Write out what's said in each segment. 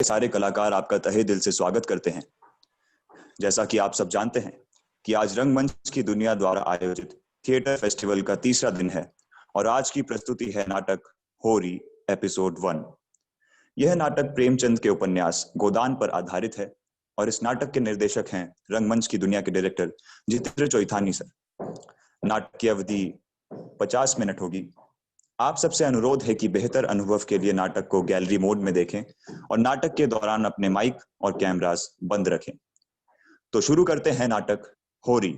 सारे कलाकार आपका तहे दिल से स्वागत करते हैं। जैसा कि आप सब जानते हैं कि आज रंगमंच की दुनिया द्वारा आयोजित थिएटर फेस्टिवल का तीसरा दिन है और आज की प्रस्तुति है नाटक होरी एपिसोड 1। यह नाटक प्रेमचंद के उपन्यास गोदान पर आधारित है और इस नाटक के निर्देशक हैं रंगमंच की दुनिया के डायरेक्टर जितेंद्र चोइथानी सर। नाटक की अवधि 50 मिनट होगी। आप सबसे अनुरोध है कि बेहतर अनुभव के लिए नाटक को गैलरी मोड में देखें और नाटक के दौरान अपने माइक और कैमरास बंद रखें। तो शुरू करते हैं नाटक होरी।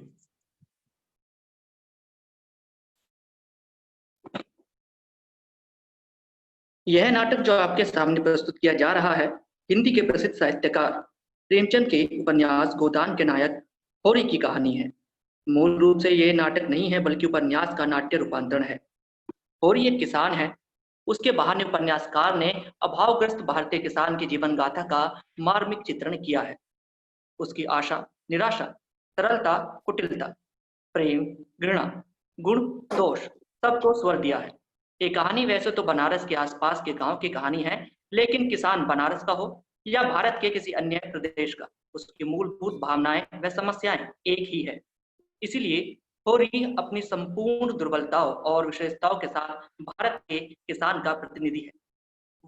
यह नाटक जो आपके सामने प्रस्तुत किया जा रहा है हिंदी के प्रसिद्ध साहित्यकार प्रेमचंद के उपन्यास गोदान के नायक होरी की कहानी है। मूल रूप से यह नाटक नहीं है बल्कि उपन्यास का नाट्य रूपांतरण है। होरी एक किसान है। उसके बहाने उपन्यासकार ने अभावग्रस्त भारतीय किसान की जीवन गाथा का मार्मिक चित्रण किया है। उसकी आशा, निराशा, सरलता, कुटिलता, प्रेम, घृणा, गुण, दोष सबको स्वर दिया है। ये कहानी वैसे तो बनारस के आसपास के गांव की कहानी है, लेकिन किसान बनारस का हो या भारत के किसी अन्य प्रदेश का, उसकी मूलभूत भावनाएं व समस्याएं एक ही है। इसीलिए होरी अपनी संपूर्ण दुर्बलताओं और विशेषताओं के साथ भारत के किसान का प्रतिनिधि है।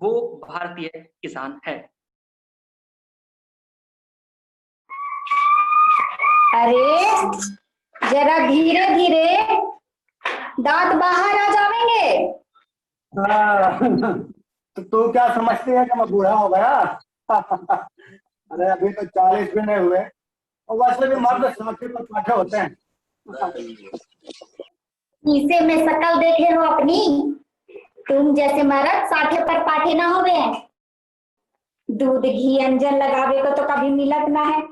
वो भारतीय किसान है। अरे जरा धीरे धीरे, दांत बाहर आ जाएंगे। तो तू क्या समझती है कि मैं बूढ़ा हो गया? अरे अभी तो 40 भी नहीं हुए और वैसे भी मर्द 60 पर पाठे होते हैं। इसे में शकल देखे हो अपनी? तुम जैसे मर्द 60 पर पाठे ना हो गए। दूध घी अंजन लगावे को तो कभी मिलत ना है,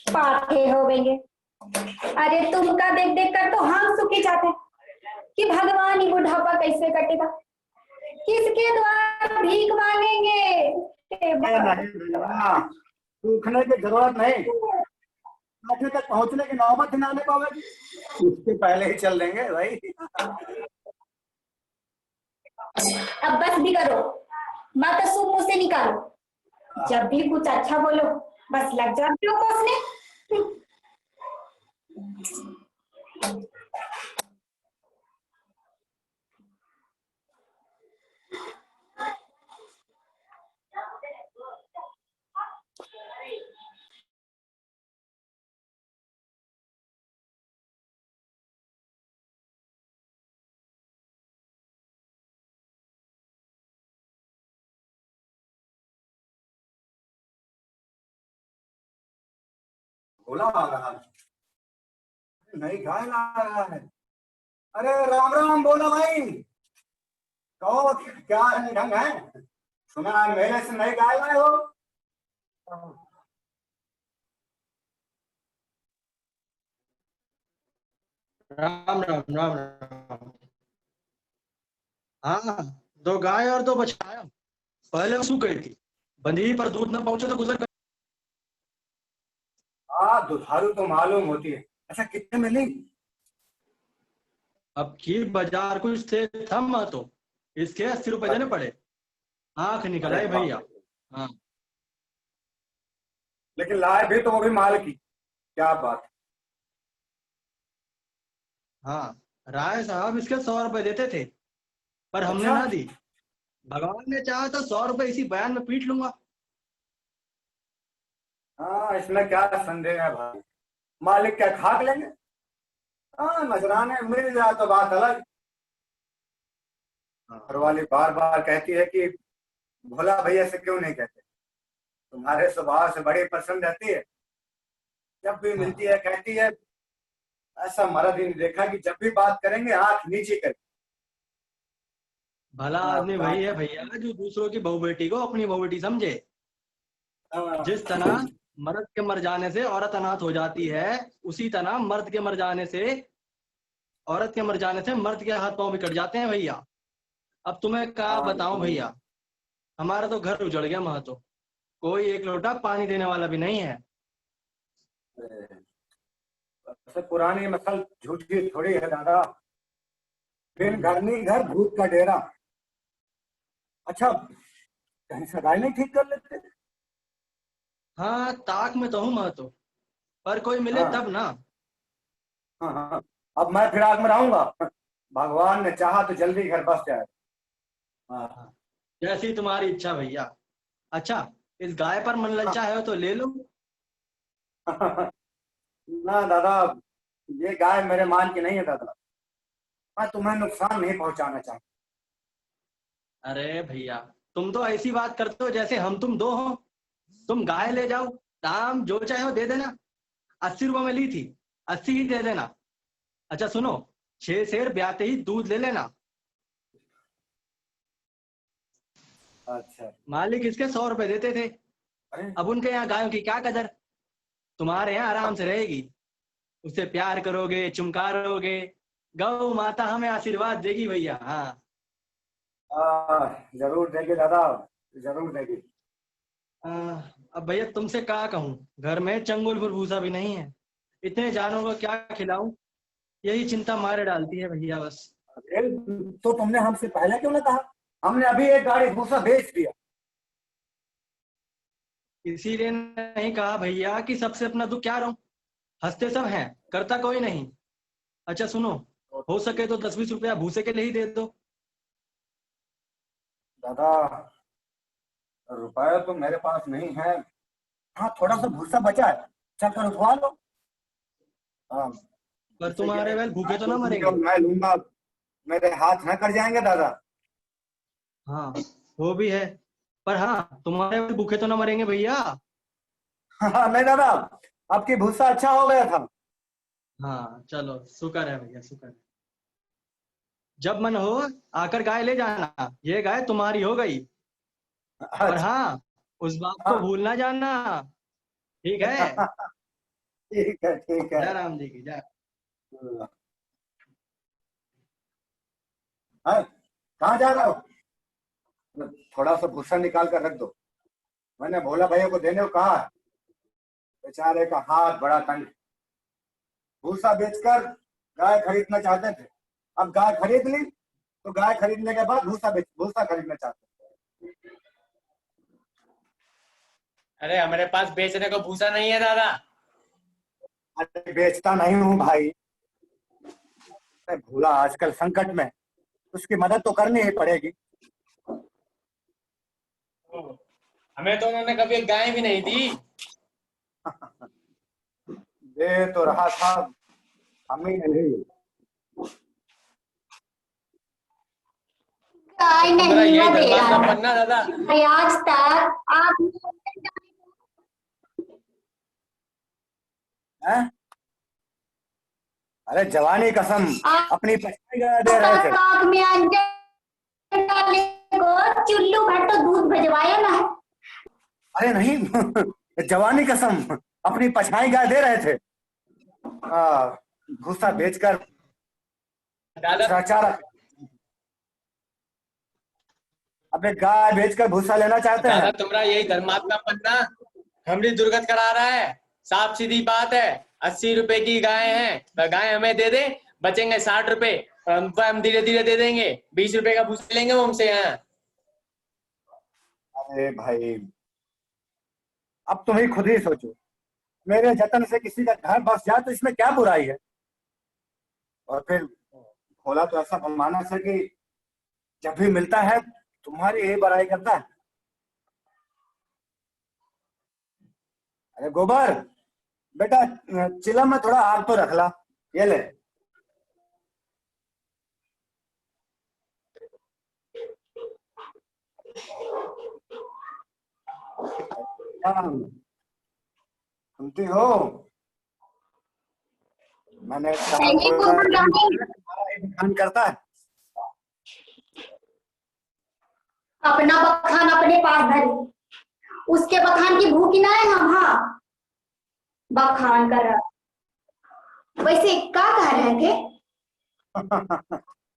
पाठे हो गए। अरे तुमका देख देख कर तो हम सुखी जाते कि भगवान ही बुढ़ापा कैसे कटेगा, किसके द्वारा भीख मांगेंगे। सूखने की जरूरत नहीं, पाठे तक पहुंचने की नौबत ना आने पावेगी, उसके पहले ही चल देंगे भाई। अब बस भी करो, मत सुन मुंह से निकालो। जब भी कुछ अच्छा बोलो बस लग जाते हो कोसने। बोला आ रहा है, नहीं गाय आ रहा है। अरे राम राम बोलो भाई, कहो क्या ढंग है? सुना है मेले से नई गाय लाए हो? राम राम राम राम। हाँ, 2 गाय और 2 बछड़ा। पहले सूख गई थी, बंधी पर दूध न पहुंचे तो गुजर गई। हाँ दुधारू तो मालूम होती है। अच्छा कितने मिली? अब की बाजार कुछ थे थम तो इसके 80 रुपए देने पड़े। आंख निकल आई भैया। हाँ, लेकिन लाए भी तो वो भी माल की, क्या बात है। हाँ, राय साहब इसके 100 रुपए देते थे पर हमने अच्छा? ना दी। भगवान ने चाहा तो 100 रुपए इसी बयान में पीट लूंगा। हाँ इसमें क्या संदेह है भाई, मालिक क्या खाक लेंगे? हाँ नजराने मिल जाए तो बात अलग। घरवाली बार बार कहती है कि भोला भैया से क्यों नहीं कहते, तुम्हारे स्वभाव से बड़ी पसंद रहती है। जब भी मिलती है कहती है ऐसा मर्द ही नहीं देखा कि जब भी बात करेंगे आंख नीचे कर। भला आदमी वही है भैया जो दूसरों की बहू बेटी को अपनी बहू बेटी समझे। जिस तरह मर्द के मर जाने से औरत अनाथ हो जाती है, उसी तरह मर्द के मर जाने से औरत के मर जाने से मर्द के हाथ पांव भी कट जाते हैं भैया। अब तुम्हें क्या बताऊं भैया, हमारा तो घर उजड़ गया महतो, कोई एक लोटा पानी देने वाला भी नहीं है। पुरानी मसल झूठी थोड़ी है दादा, बिन घर नहीं घर भूत का डेरा। अच्छा कहीं सगाई नहीं ठीक कर लेते? हाँ, ताक में तो हूँ मैं तो, पर कोई मिले हाँ। तब ना। हाँ हाँ, अब मैं फिराक में रहूंगा, भगवान ने चाहा तो जल्दी घर बस जाए। हाँ। जैसी तुम्हारी इच्छा भैया। अच्छा, इस गाय पर मन ललचा है तो ले लो। ना दादा, ये गाय मेरे मान की नहीं है दादा, मैं तुम्हें नुकसान नहीं पहुंचाना चाहता। अरे भैया, तुम तो ऐसी बात करते हो जैसे हम तुम दो हो। तुम गाय ले जाओ, दाम जो चाहे हो दे देना। 80 रुपए में ली थी, 80 ही दे देना। अच्छा सुनो, 6 सेर ब्याते ही दूध ले लेना। अच्छा। मालिक इसके 100 रुपए देते थे। अरे अब उनके यहाँ गायों की क्या कदर। तुम्हारे यहाँ आराम से रहेगी, उससे प्यार करोगे, चुमकारोगे, गौ माता हमें आशीर्वाद देगी भैया। हाँ। जरूर देगी दादा, जरूर देगी। आ, अब भैया तुमसे क्या कहूँ, घर में चंगुल भर भूसा भी नहीं है। इतने जानवरों को क्या खिलाऊं, यही चिंता मारे डालती है भैया बस। अरे, तो तुमने हमसे पहले क्यों ना कहा? हमने अभी एक गाड़ी भूसा बेच दिया। इसीलिए नहीं कहा भैया कि सबसे अपना दुख क्या रहूं। हंसते सब हैं, करता कोई नहीं। अच्छा सुनो, हो सके तो 10-20 रुपया भूसे के लिए ही दे दो। दादा, रुपया तो मेरे पास नहीं है। हाँ, थोड़ा सा भूसा बचा है, चलकर उठवा लो। हाँ, पर भूसे के तुम्हारे लिए बैल भूखे तो ना जो मरेंगे। मैं लूंगा, मेरे हाथ न कर जाएंगे दादा। हाँ, वो भी है। पर हाँ, तुम्हारे बैल भूखे तो ना मरेंगे भैया। हाँ नहीं दादा, आपकी भूसा अच्छा हो गया था। हाँ चलो, शुक्र है भैया, शुक्र है। जब मन हो आकर गाय ले जाना, ये गाय तुम्हारी हो गई। पर अच्छा। हाँ, उस बात को हाँ। भूल ना जाना। ठीक है। ठीक है, ठीक है। जय राम जी की जय। हाँ, कहाँ जा रहा हो? थोड़ा सा भूसा निकाल कर रख दो, मैंने भोला भैया को देने को कहा है। बेचारे का हाथ बड़ा तंग है। भूसा बेचकर गाय खरीदना चाहते थे, अब गाय खरीद ली तो गाय खरीदने के बाद भूसा खरीदना चाहते थे। अरे हमारे पास बेचने को भूसा नहीं है दादा। अरे बेचता नहीं हूँ भाई, अरे भोला आजकल संकट में, उसकी मदद तो करनी ही पड़ेगी। हमें तो उन्होंने कभी एक गाय भी नहीं दी। दे तो रहा था, हम ही नहीं। गाय तुम्हारा नहीं यही हुआ दे धर्मात्मा रहा बनना दादा। है आज तक आप। हैं? अरे जवानी कसम, आज अपनी पछाई गाय दे रहे तक थे। आग में अंजन डालने को चुल्लू भर तो दूध भिजवाया ना है। अरे नहीं, जवानी कसम, अपनी पछाई गाय दे रहे थे। भूसा बेचकर दादा चारा, अपने गाय बेचकर भूसा लेना चाहते दादा हैं। तुम्हारा यही धर्मात्मा बनना हमारी दुर्गत करा रहा है। साफ सीधी बात है, 80 रुपए की गाय है तो गाय हमें दे दे, बचेंगे 60 रुपए। हम धीरे धीरे दे देंगे, 20 रुपए का भूसा लेंगे वो हमसे। यहाँ अरे भाई, अब तुम ही खुद ही सोचो, मेरे जतन से किसी का घर बस जाए तो इसमें क्या बुराई है? और फिर भोला तो ऐसा मानस है कि जब भी मिलता है तुम्हारी यही बड़ाई करता है। अरे गोबर बेटा, चिलम में थोड़ा आग तो रख ला, ये ले। सुनती हो, मैंने नहीं गोबर डाली, बखान करता है। अपना बखान अपने पास धरी, उसके बखान की भूखी ना है हम। हाँ, बखान कर। वैसे क्या कह रहे थे?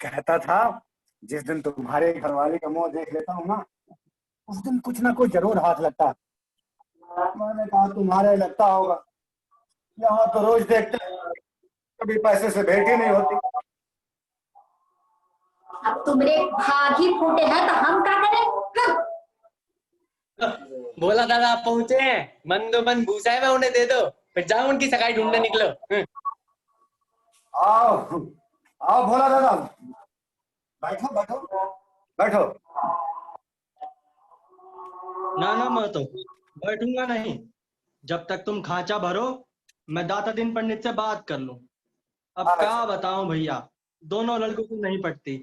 कहता था, जिस दिन तुम्हारे घरवाले का मुंह देख लेता हूँ ना, उस दिन कुछ ना कुछ जरूर हाथ लगता है। मैंने कहा तुम्हारे लगता होगा, यहाँ तो रोज देखते हैं, कभी पैसे से भेंट ही नहीं होती। अब तुम्हारे भाग ही फूटे हैं तो हम क्या करें? हाँ। भोला दादा आप पहुंचे हैं, मन दो मन भूसा है, उन्हें दे दो, फिर जाओ उनकी सगाई ढूंढने निकलो। आओ आओ भोला दादा, बैठो बैठो बैठो। ना मैं तो बैठूंगा नहीं जब तक तुम खांचा भरो, मैं दाता दिन पंडित से बात कर लूं। अब क्या बताऊं भैया, दोनों लड़कों को नहीं पटती,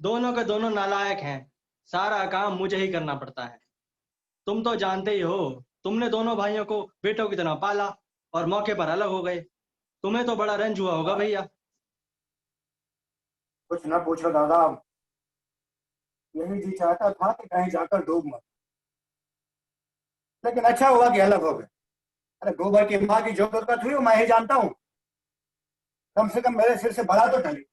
दोनों के दोनों नालायक हैं, सारा काम मुझे ही करना पड़ता है। तुम तो जानते ही हो, तुमने दोनों भाइयों को बेटों की तरह पाला और मौके पर अलग हो गए, तुम्हें तो बड़ा रंज हुआ होगा भैया। कुछ ना पूछो दादा, यही जी चाहता था कि कहीं जाकर डूब मत, लेकिन अच्छा हुआ कि अलग हो गए। अरे गोबर की माँ की जो दुर्गत हुई वो मैं ही जानता हूँ, कम से कम मेरे सिर से बड़ा तो टली।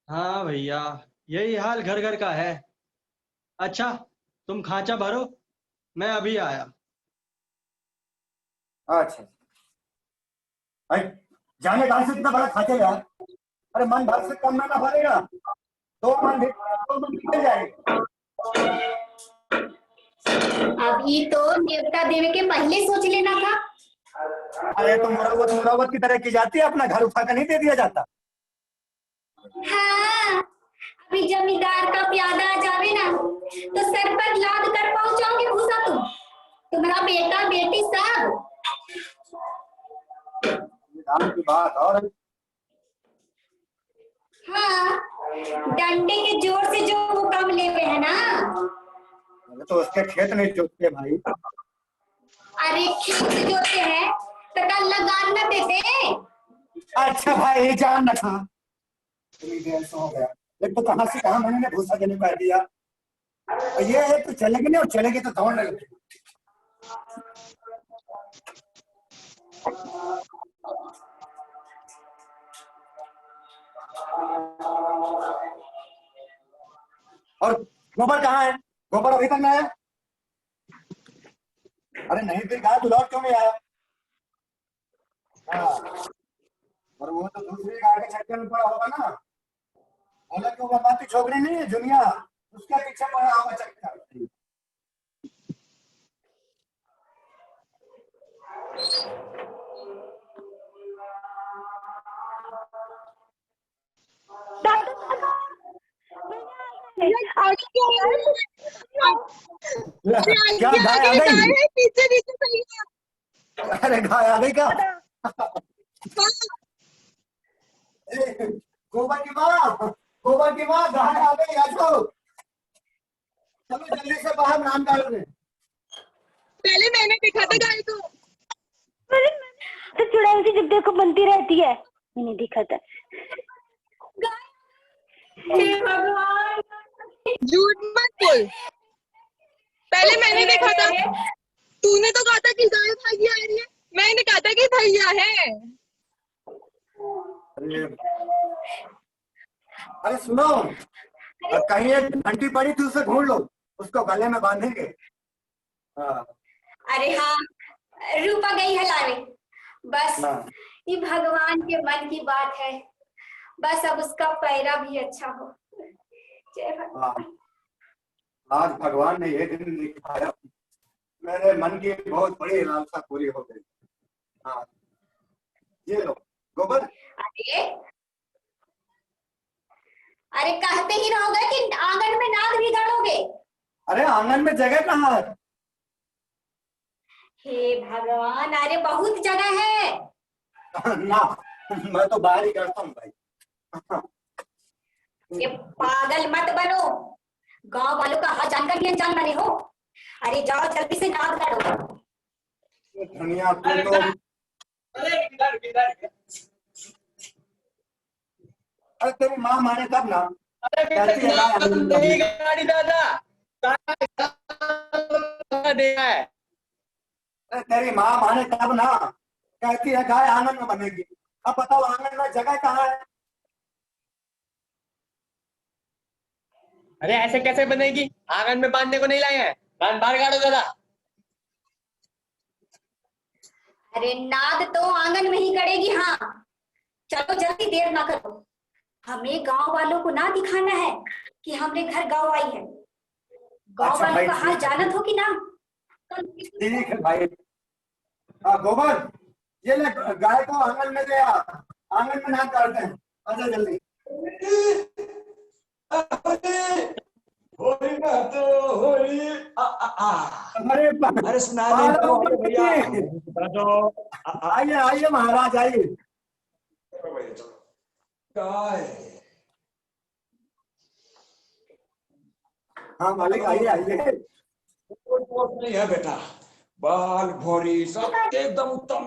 हाँ भैया, यही हाल घर घर का है। अच्छा तुम खांचा भरो, मैं अभी आया। अच्छा भाई, जाने कहां से इतना बड़ा खाते यार। अरे मन भर से कम में ना भरेगा, दो मन निकल जाएंगे। अभी तो देवता देवे के पहले सोच लेना था। अरे तो मुरावत की तरह की जाती है, अपना घर उठा कर नहीं दे दिया जाता। हाँ, अभी जमींदार का प्यादा आ जावे ना तो सर पर लाद कर पहुंचाओगे भूसा तुम, तुम्हारा बेटा बेटी सब। दाम की बात और हाँ, डंडे के जोर से जो वो काम ले हुए है ना। तो उसके खेत नहीं जोतते भाई। अरे खेत जोते हैं तो कल लगान न देते। अच्छा भाई जान न था, देर से हो गया, एक तो कहां से कहां मैंने भूसा देने को दिया। ये है तो चलेगी नहीं, और चलेगी तो दौड़ लगे। और गोबर कहाँ है? गोबर अभी तक नहीं आया। अरे नहीं फिर कहा, तू लौट क्यों नहीं आया? हाँ, और वो तो दूसरी गाय के चक्कर में पड़ा होगा ना। बोला कि वो बात छोकरी नहीं है दुनिया, उसके पीछे पड़ा होगा चक्कर। क्या गाय आ गई? पीछे पीछे सही है। अरे गाय आ गई क्या? गोबर की माँ गाय आ गई। आ जाओ, चलो जल्दी से बाहर नाम डाल रहे। पहले मैंने देखा था गाय को, तो चुड़ैल की जब देखो बनती रहती है, मैंने देखा था। हे भगवान, झूठ मत बोल, पहले मैंने देखा था। तूने तो कहा था कि गाय भागी आ रही है, मैंने कहा था कि भैया है। अरे सुनो, कहीं एक घंटी पड़ी थी उसे ढूंढ लो, उसको गले में बांधेंगे। हाँ। अरे हाँ, रूपा गई है लावे। बस ये भगवान के मन की बात है, बस अब उसका पैरा भी अच्छा हो। जय भगवान। आज भगवान ने ये दिन दिखाया, मेरे मन की बहुत बड़ी लालसा पूरी हो गई। हाँ, ये लो गोबर। अरे कहते ही रहोगे कि आंगन में नाद भी गाड़ोगे। अरे आंगन में जगह कहाँ है? हे भगवान, अरे बहुत जगह है ना, मैं तो बाहर ही करता हूँ भाई। ये पागल मत बनो, गांव वालों का हाथ जानकर भी अनजान बने हो। अरे जाओ जल्दी से नाद गाड़ो। दुनिया तो अरे तेरी माँ माने तब ना। गाड़ी दादा देखा है। तेरी माँ माने तब ना, कहती है गाय आंगन में बनेगी। अब बताओ आंगन में जगह कहाँ है? अरे ऐसे कैसे बनेगी, आंगन में बांधने को नहीं लाए हैं, बाहर गाड़ो दादा। अरे नाद तो आंगन में ही करेगी। हाँ चलो जल्दी, देर ना करो। हमें गांव वालों को ना दिखाना है कि हमने घर गांव आई है। गाँव अच्छा वाले भाई, का हाल ठीक है। जानत हो कि ना? ठीक है भाई। गोबर, ये ले गाय को आंगन में ले आ, आंगन में ना करते हैं। अच्छा जल्दी। होली ना तो होली अरे अरे सुना नहीं तो आइए भैया आइए आइए महाराज आइए। हाँ मालिक आइए आइए। नहीं है बेटा, बाल भौरी सब एकदम उत्तम।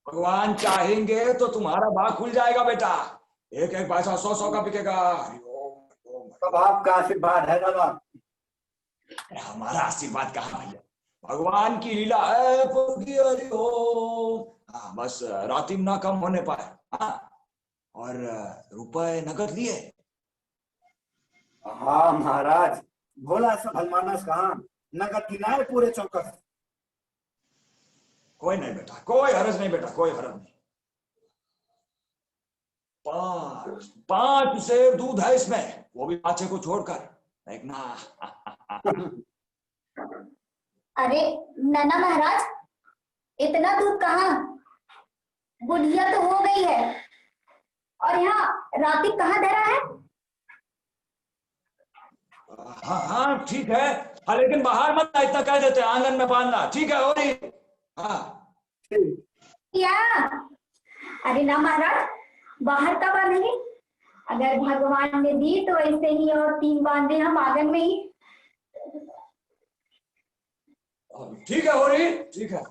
भगवान चाहेंगे तो तुम्हारा भाग खुल जाएगा बेटा। एक एक पैसा 100 का बिकेगा। तब आपका आशीर्वाद है दादा। हमारा आशीर्वाद कहाँ भैया, भगवान की लीला है। हाँ बस रातिम ना कम होने पाए। हाँ और रुपए नगद लिए। हाँ महाराज, भोला सा भलमानस कहाँ, नगद की ना है पूरे चौकस। कोई नहीं बेटा, कोई हरज नहीं बेटा, कोई हरज नहीं। 5 सेर दूध है इसमें, वो भी 5 को छोड़कर, देखना। अरे नाना महाराज, इतना दूध कहाँ? बुढ़िया तो हो गई है, और यहाँ राती कहाँ धरा है? हाँ हाँ ठीक है, हाँ लेकिन बाहर मत ना, इतना कह देते, आंगन में बांधना, ठीक है? और हाँ क्या? अरे ना महाराज, बाहर कब बांधेंगे? अगर भगवान ने दी तो ऐसे ही और 3 बांधे हम आंगन में ही। ठीक है, हो रही ठीक है।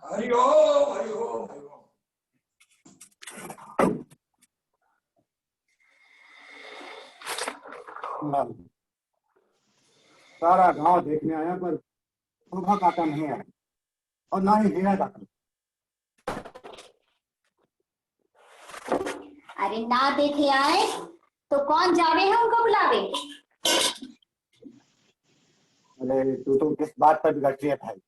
हरिओम हरिओम हरिओम। सारा गांव देखने आया पर शोभा काका नहीं आया, और ना ही हीरा काका। अरे ना देखे आए तो कौन जावे है उनको बुलावे। अरे तू तो किस बात पर बिगड़ती है भाई?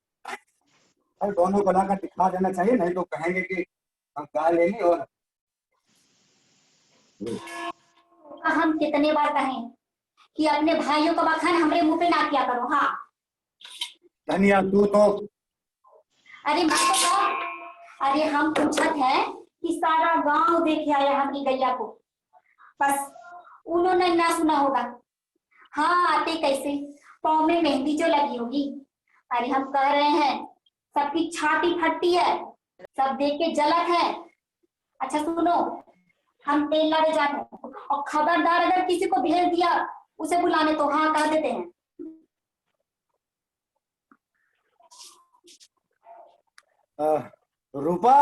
अरे दोनों को लाकर दिखा देना चाहिए, नहीं तो कहेंगे कि हम गाय ले ली। और हम कितने बार कहें कि अपने भाइयों का बखान हमरे मुंह पे ना किया करो। हाँ धनिया तू तो। अरे मैं तो कहो, अरे हम पूछत है कि सारा गांव देखे आया हमारी गैया को, बस उन्होंने ना सुना होगा। हाँ आते कैसे, पाँव में मेहंदी जो लगी होगी। अरे हम कह रहे हैं सबकी छाती फटती है, सब देख के जलत है। अच्छा सुनो, हम तेल लाने जाते हैं, और खबरदार अगर किसी को भेज दिया उसे बुलाने तो हाँ कह देते हैं। रूपा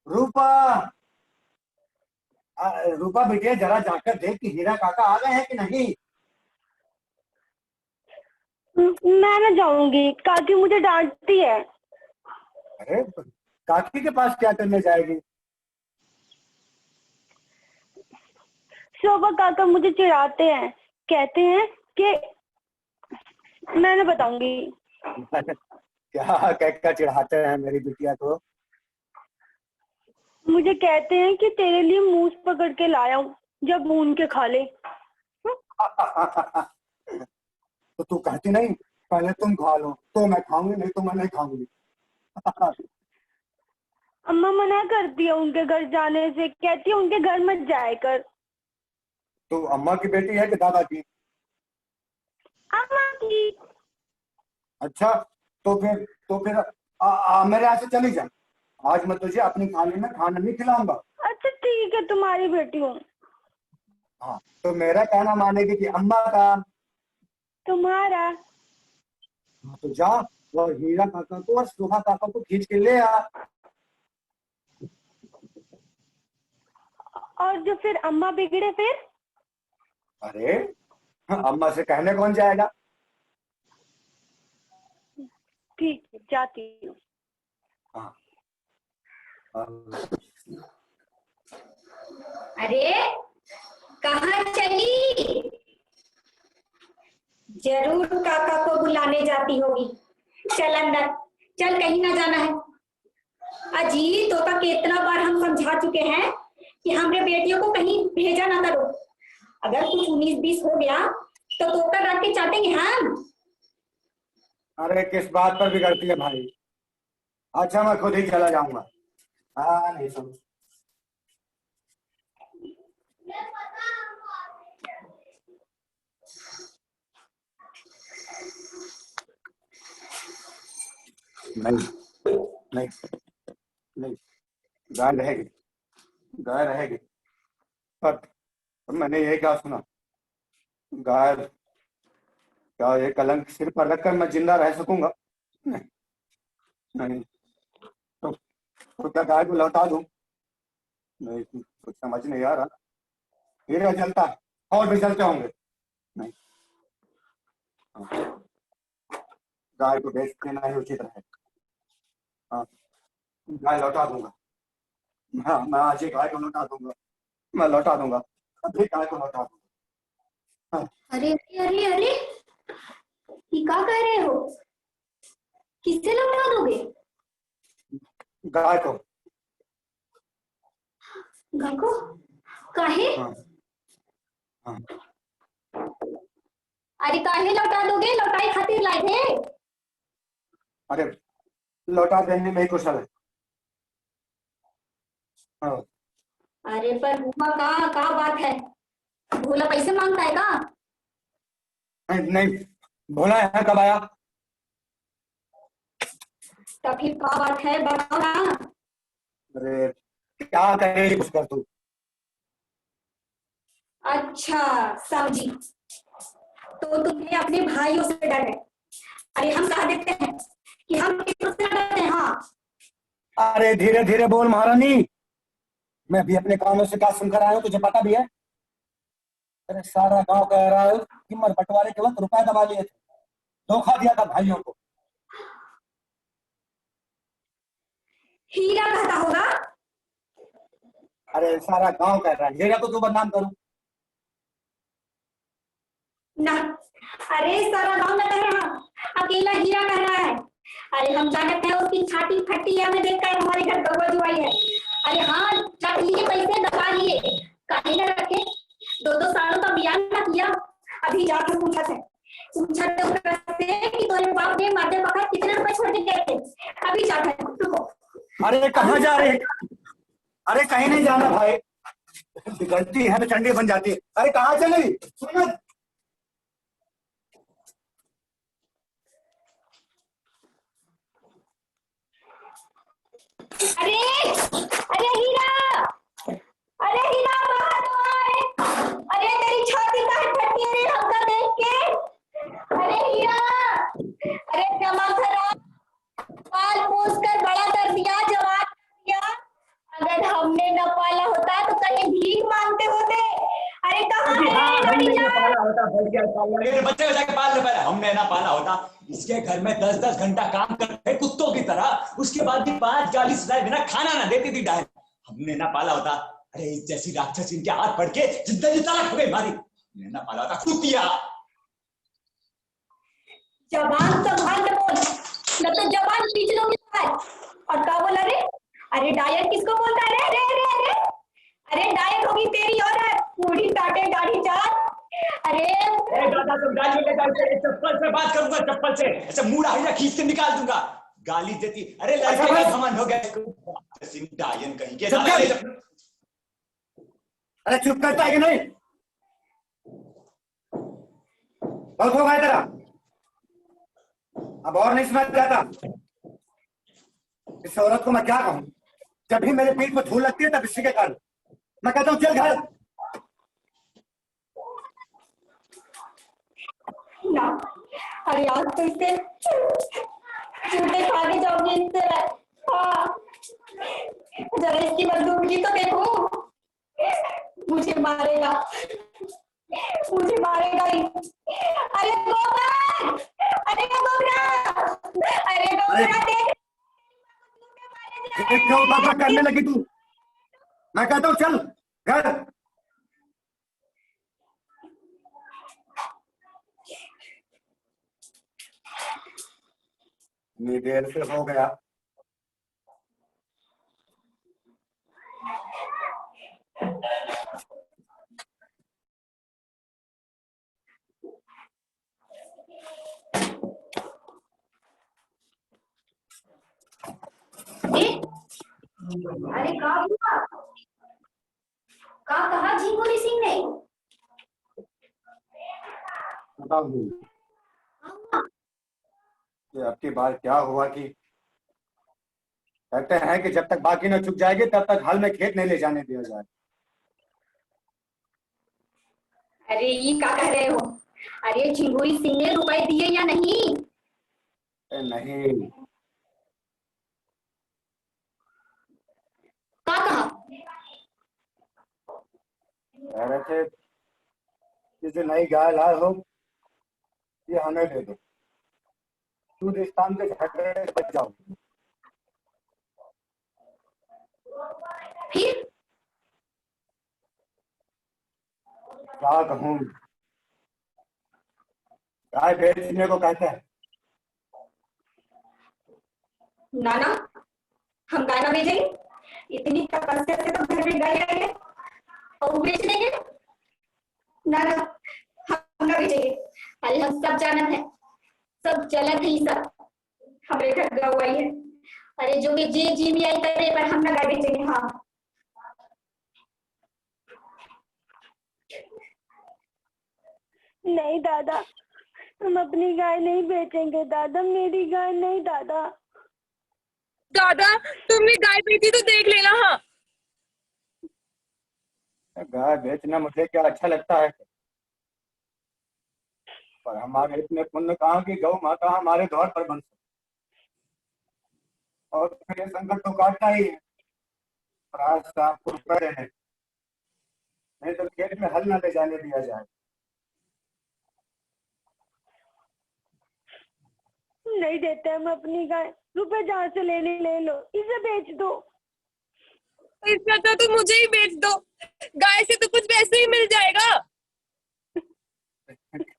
रूपा रूपा बेटे, जरा जाकर देख कि हीरा काका आ गए हैं कि नहीं। मैं ना जाऊंगी, काकी मुझे डांटती है। अरे काकी के पास क्या करने जाएगी? शोभा काका मुझे चिढ़ाते हैं, कहते हैं कि मैं ना बताऊंगी। क्या कहकर चिढ़ाते हैं मेरी बिटिया को? मुझे कहते हैं कि तेरे लिए मूस पकड़ के लाया हूँ, जब भून के खा ले। तो तू कहती नहीं पहले तुम खा लो तो मैं खाऊंगी, नहीं तो मैं नहीं खाऊंगी। अम्मा मना करती है उनके घर जाने से, कहती है उनके घर मत जाया कर। तो अम्मा की बेटी है कि दादा की? अम्मा की। अच्छा तो फिर मेरे यहाँ से चली जा। आज मैं तुझे अपनी थाली में खाना नहीं खिलाऊंगा। अच्छा ठीक है, तुम्हारी बेटी हूँ। हाँ तो मेरा कहना मानेगी कि अम्मा का? तुम्हारा। तो जा और हीरा काका को और शोभा काका को खींच के ले आ। और जो फिर अम्मा बिगड़े फिर? अरे अम्मा से कहने कौन जाएगा? ठीक है, जाती हूँ। हाँ। अरे कहाँ चली? जरूर काका को बुलाने जाती होगी। चल अंदर चल, कहीं ना जाना है। अजी तोता कितना बार हम समझा चुके हैं कि हमरे बेटियों को कहीं भेजा ना करो। अगर कुछ 19-20 हो गया तो ठोकर रख के चाटेंगे हम। अरे किस बात पर बिगड़ती है भाई? अच्छा मैं खुद ही चला जाऊंगा। हाँ नहीं सुन। नहीं नहीं नहीं, गाय रहेगी, गाय रहेगी। पर मैंने ये क्या सुना, गाय क्या ये कलंक सिर पर रखकर मैं जिंदा रह सकूंगा? नहीं नहीं। तो क्या गाय को लौटा दूं? नहीं, कुछ समझ नहीं आ रहा। हीरा जलता है और भी जलते होंगे। नहीं, हाँ, गाय को बेच देना ही उचित है। हाँ, गाय लौटा दूंगा। हाँ, मैं आज ही गाय को लौटा दूंगा। मैं लौटा दूंगा, अभी गाय को लौटा दूंगा। हाँ। अरे अरे अरे अरे, ये क्या कह रहे हो? किससे लौटा दोगे? गाय को। गाय को? काहे? हाँ हाँ। अरे काहे लौटा दोगे? लौटाई खातिर लाए थे। अरे लौटा देने में ही कुशल है। हाँ। अरे पर हुआ का बात है? भोला पैसे मांगता है का? नहीं नहीं, भोला यहाँ कब आया? तो फिर का बात है, बताओ ना। अरे क्या करेगी कुछ कर तू? अच्छा समझी, तो तुम्हें अपने भाइयों से डर है। अरे हम कह देते हैं कि हम किसी से डरते हैं। हाँ अरे धीरे धीरे बोल महारानी, मैं भी अपने कानों से क्या सुनकर आया हूँ, तुझे पता भी है। अरे सारा गांव कह रहा है कि मर बंटवारे के वक्त रुपए दबा लिए थे, धोखा दिया था भाइयों को। हीरा कहता होगा। अरे सारा गांव कह रहा है, हीरा को तू बदनाम करूं? ना, अरे सारा गांव में कह रहा, अकेला हीरा कह रहा है। अरे हम जानते हैं उसकी छाती फटी है, हमें देखकर हमारे घर गड़बड़ जो आई है। अरे हाँ, चट लिए पैसे दबा लिए, काहे न रखे। 2-2 सालों का बयान ना किया। अभी जाकर पूछा थे कि तुम्हारे बाप ने मरते वक्त कितने रुपए छोड़ के गए थे। अभी जाकर रुको। अरे कहाँ जा रहे? अरे कहीं नहीं जाना भाई, बिगड़ती है तो चंडी बन जाती है। अरे कहाँ चली? सुन। अरे अरे हीरा, अरे हीरा बाहर तो आए। अरे तेरी छाती काहे फटी है रे हमका देख के? अरे हीरा, अरे जमा खराब, पाल पोस कर बड़ा कर दिया, जवान कर दिया। अगर हमने न पाला होता तो कहीं भीख मांगते होते। अरे कहाँ है गाड़ी जा? मेरे बच्चे को जाके पाल ले पहले। हमने ना पाला होता, इसके घर में 10-10 घंटा काम करते कुत्तों की तरह, उसके बाद भी 5 गाली सुनाए बिना खाना ना देती थी डायन। हमने ना पाला होता, अरे इस जैसी राक्षस इनके हाथ पड़ के जिंदगी तलाक हो गई हमारी। हमने ना पाला होता कुतिया। जबान संभाल के बोल, न तो जबान खींच लूंगी तुम्हारी। और क्या बोला रे? अरे डायर किसको बोलता है? रे रे रे रे, अरे डायर होगी तेरी औरत, बूढ़ी टाटे दाढ़ी चाल। अरे दादा तुम गाली ले जाओगे, चप्पल से बात करूंगा, चप्पल से ऐसे मुंह आईना खींच के निकाल दूंगा। गाली देती, अरे लड़के का घमंड हो गया। सिंटायन कहीं के। अरे चुप करता है कि नहीं? बहुत हो गया तेरा, अब और नहीं समझ जाता। इस औरत को मैं क्या कहूं? जब भी मेरे पीठ पर धूल लगती है तब इसी के कारण मैं कहता हूं चल घर। ना, अरे आज तो इससे झूठे खाने जाओगे इससे। हाँ, जरा इसकी बंदूकी तो देखो, मुझे मारेगा, मुझे मारेगा ही। अरे गोबर, अरे गोबरा, अरे गोबरा देख, क्यों करने लगी तू? मैं कहता हूं चल घर। इतनी देर से हो गया, अरे कहा झिंगुरी सिंह ने? कि अब की बार क्या हुआ कि कहते हैं कि जब तक बाकी न चुक जाएगी तब तक हल में खेत नहीं ले जाने दिया जाए। अरे ये क्या कह रहे हो? अरे झिंगुरी सिंह ने रुपए दिए या नहीं? नहीं। कहा? कह रहे थे कि जो नई गाय लाए हो ये हमें दे दो, दूध स्थान के झगड़े से बच जाओ। फिर क्या कहूँ, गाय बेचने को कहते हैं। ना ना, हम गाय ना बेचेंगे। इतनी तपस्या से तो घर में गाय आई है और बेच देंगे? ना ना, हम ना बेचेंगे। अरे हम सब जानत है, सब चलत ही सब हमारे घर गौ आई है। अरे जो भी जी में आई करे पर हम ना गाय बेचेंगे। हाँ नहीं दादा, हम अपनी गाय नहीं बेचेंगे दादा, मेरी गाय नहीं दादा। दादा तुमने गाय बेची तो देख लेना। हाँ गाय बेचना मुझे क्या अच्छा लगता है, पर हमारे इतने पुण्य कहाँ की गौ माता हमारे द्वार पर बन सकती। और फिर ये संकट तो काटना ही है, पर आज तो आपको रुपए देने, नहीं तो खेत में हल न ले जाने दिया जाए। नहीं देते हम अपनी गाय, रुपए जहाँ से लेने ले लो, इसे बेच दो। इससे अच्छा तो मुझे ही बेच दो, गाय से तो कुछ वैसे ही मिल जाएगा।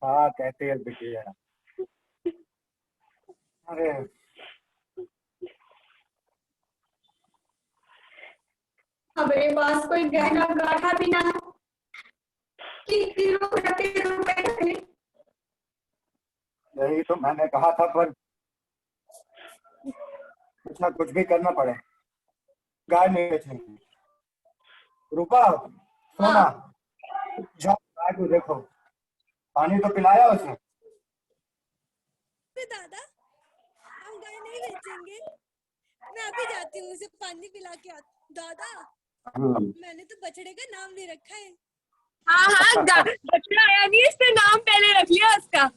हाँ कहते हैं बिटिया। अरे हमारे पास कोई गहना गाढ़ा भी ना है कि रुपए ढके। यही तो मैंने कहा था, पर कुछ ना कुछ भी करना पड़े, गाय नहीं बेचेंगे। रुपा सोना, जाओ गाय को देखो, पानी तो पिलाया उसे। दादा हम गाय नहीं बेचेंगे, मैं अभी जाती हूँ उसे पानी पिला के आती। दादा मैंने तो बछड़े का नाम ले रखा है। हाँ हाँ, बछड़ा आया नहीं, इसने नाम पहले रख लिया उसका।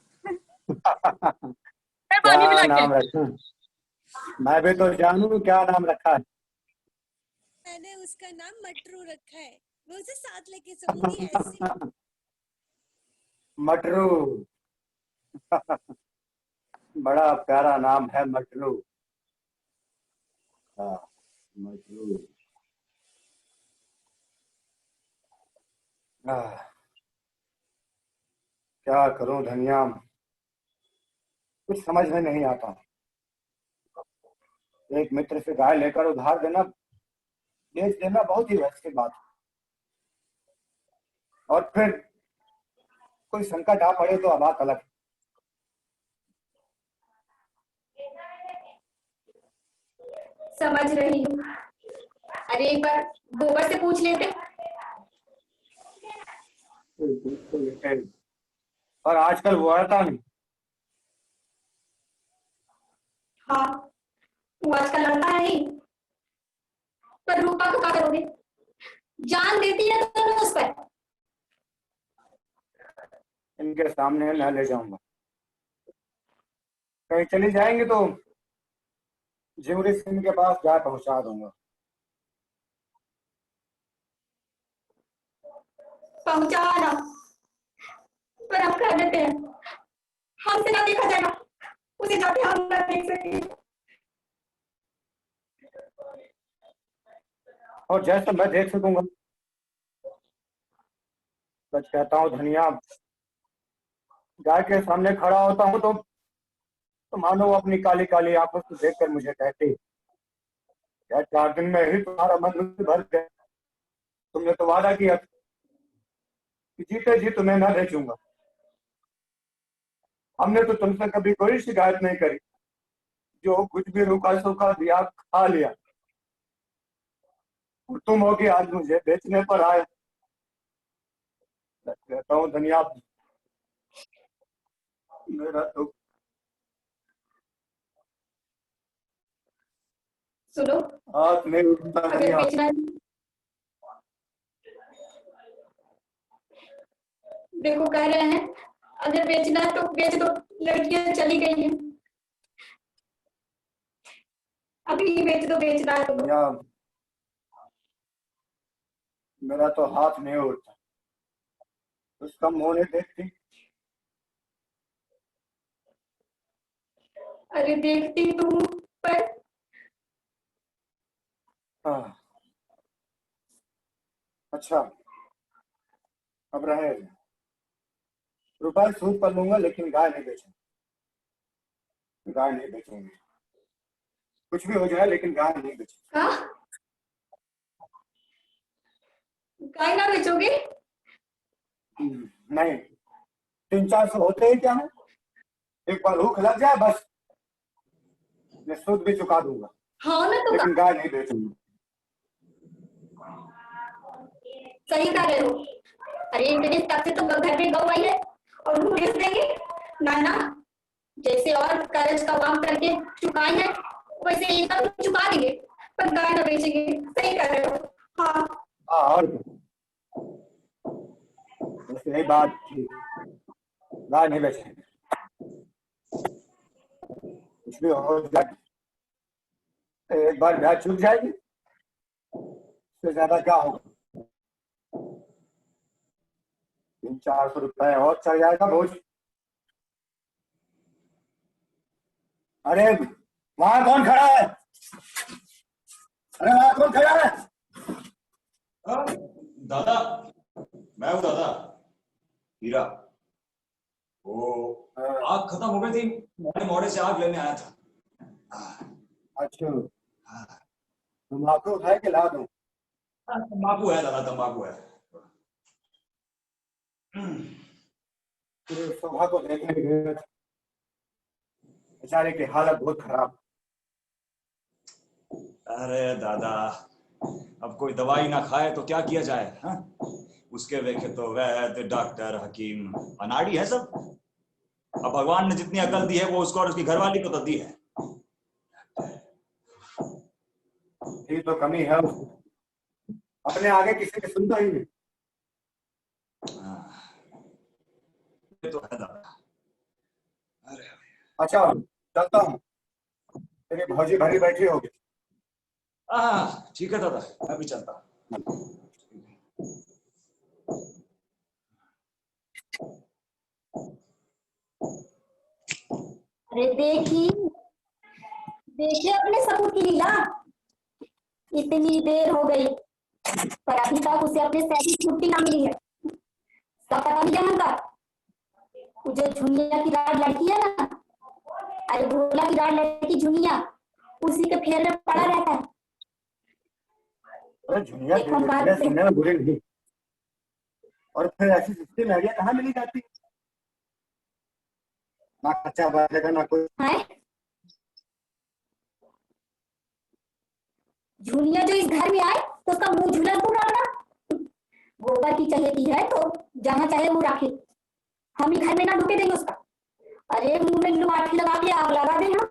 मैं पानी क्या पिला के नाम रखूं? मैं भी तो जानूं क्या नाम रखा है। मैंने उसका नाम मटरू रखा है, मैं उसे साथ लेके चलूंगी ऐसे। मटरू बड़ा प्यारा नाम है मटरू। हाँ मटरू। क्या करूं धनिया, कुछ समझ में नहीं आता। एक मित्र से गाय लेकर उधार देना, बेच देना बहुत ही वैसे की बात, और फिर कोई संकट आ पड़े तो बात अलग। समझ रही हूँ। अरे एक बार गोबर से पूछ लेते। और आजकल वो आता नहीं। हाँ वो आजकल लड़ता है ही, पर रूपा को क्या करोगे? जान देती है तो उस पर। इनके सामने न ले जाऊंगा, कहीं चली जाएंगे तो झिंगुरी सिंह के पास जा पहुंचा दूंगा। पहुंचाना, पर हम कर देते हैं, हमसे ना देखा जाएगा, उसे जाके हम ना देख सकेंगे। और जैसे मैं देख सकूंगा। सच कहता हूँ धनिया, गाय के सामने खड़ा होता हूँ तो मानो वो अपनी काली काली आंखों से देखकर मुझे कहती, क्या 4 दिन में ही तुम्हारा मन भर गया? तुमने तो वादा किया कि जीते जी तुम्हें न बेचूंगा। हमने तो तुमसे कभी कोई शिकायत नहीं करी, जो कुछ भी रूखा सूखा दिया खा लिया। तुम हो कि आज मुझे बेचने पर आए। कहता हूँ धनिया, मेरा तो सुनो, हाथ नहीं उठता अगर धनिया। बेचना, देखो कह रहे हैं अगर बेचना है तो बेच दो, लड़कियां चली गई हैं, अभी ही बेच दो, बेचना है तो। धनिया, मेरा तो हाथ नहीं उठता, उसका मुंह नहीं देखती। अरे देखती तो हूँ पर अच्छा, अब रहे, रुपए सूद पर लूंगा लेकिन गाय नहीं बेचूंगा, गाय नहीं बेचूंगी। कुछ भी हो जाए लेकिन गाय नहीं बेचूंगी। हाँ, गाय ना बेचोगे? नहीं, 300-400 होते ही क्या है, एक बार भूख लग जाए बस, मैं सूद भी चुका दूंगा। हाँ ना, तो लेकिन गाय नहीं बेचूंगी। सही कह रहे हो। अरे मेरे हिसाब से तो घर में गौ आई है और वो बेच देंगे ना ना, जैसे और कर्ज का काम करके चुकाए हैं वैसे ये सब चुका देंगे, पर गाय ना बेचेंगे। सही कह रहे हो। हाँ और बस यही बात थी, गाय नहीं बेचेंगे। कुछ भी हो जाए, एक बार गाय छूट जाएगी, उससे ज्यादा क्या होगा। 300-400 रुपए और चल जाएगा बोझ। अरे वहां कौन खड़ा है? अरे वहां कौन खड़ा है? दादा, मैं हूँ दादा, हीरा। वो आग खत्म हो गई थी, मैं मोड़े से आग लेने आया था। अच्छा, तम्बाकू उठाए के ला दूं? तम्बाकू है दादा, तम्बाकू है। शोभा को देखने गए, बेचारे की हालत बहुत खराब। अरे दादा, अब कोई दवाई ना खाए तो क्या किया जाए? हाँ? उसके देखे तो वैद्य, डॉक्टर, हकीम अनाड़ी है सब। अब भगवान ने जितनी अकल दी है वो उसको और उसकी घरवाली को तो दी है। ये तो कमी है उसको, अपने आगे किसी की सुनता ही नहीं। ये तो है दादा। अरे अच्छा, चलता हूँ, तेरी भौजी भरी बैठी होगी। ठीक है दादा, मैं भी चलता। अरे देखिए अपने सपूत की लीला, इतनी देर हो गई पर अभी तक उसे अपने शहर की छुट्टी ना मिली है। सब पता नहीं क्या उनका, वो जो झुनिया की लाड लड़की है ना, अरे भोला की लाड लड़की झुनिया, उसी के फेर में पड़ा रहता है। अरे झुनिया सुनने में बुरी नहीं, और फिर ऐसी सस्ती महंगी कहाँ मिली जाती, ना कच्चा बनेगा ना कोई। झुनिया जो इस घर में आए तो उसका मुंह झूला क्यों डालना? गोबर की चहेती है तो जहाँ चाहे वो रखे, हम ही घर में ना ढुके देंगे उसका। अरे मुंह में लाठी लगा के आग लगा देना।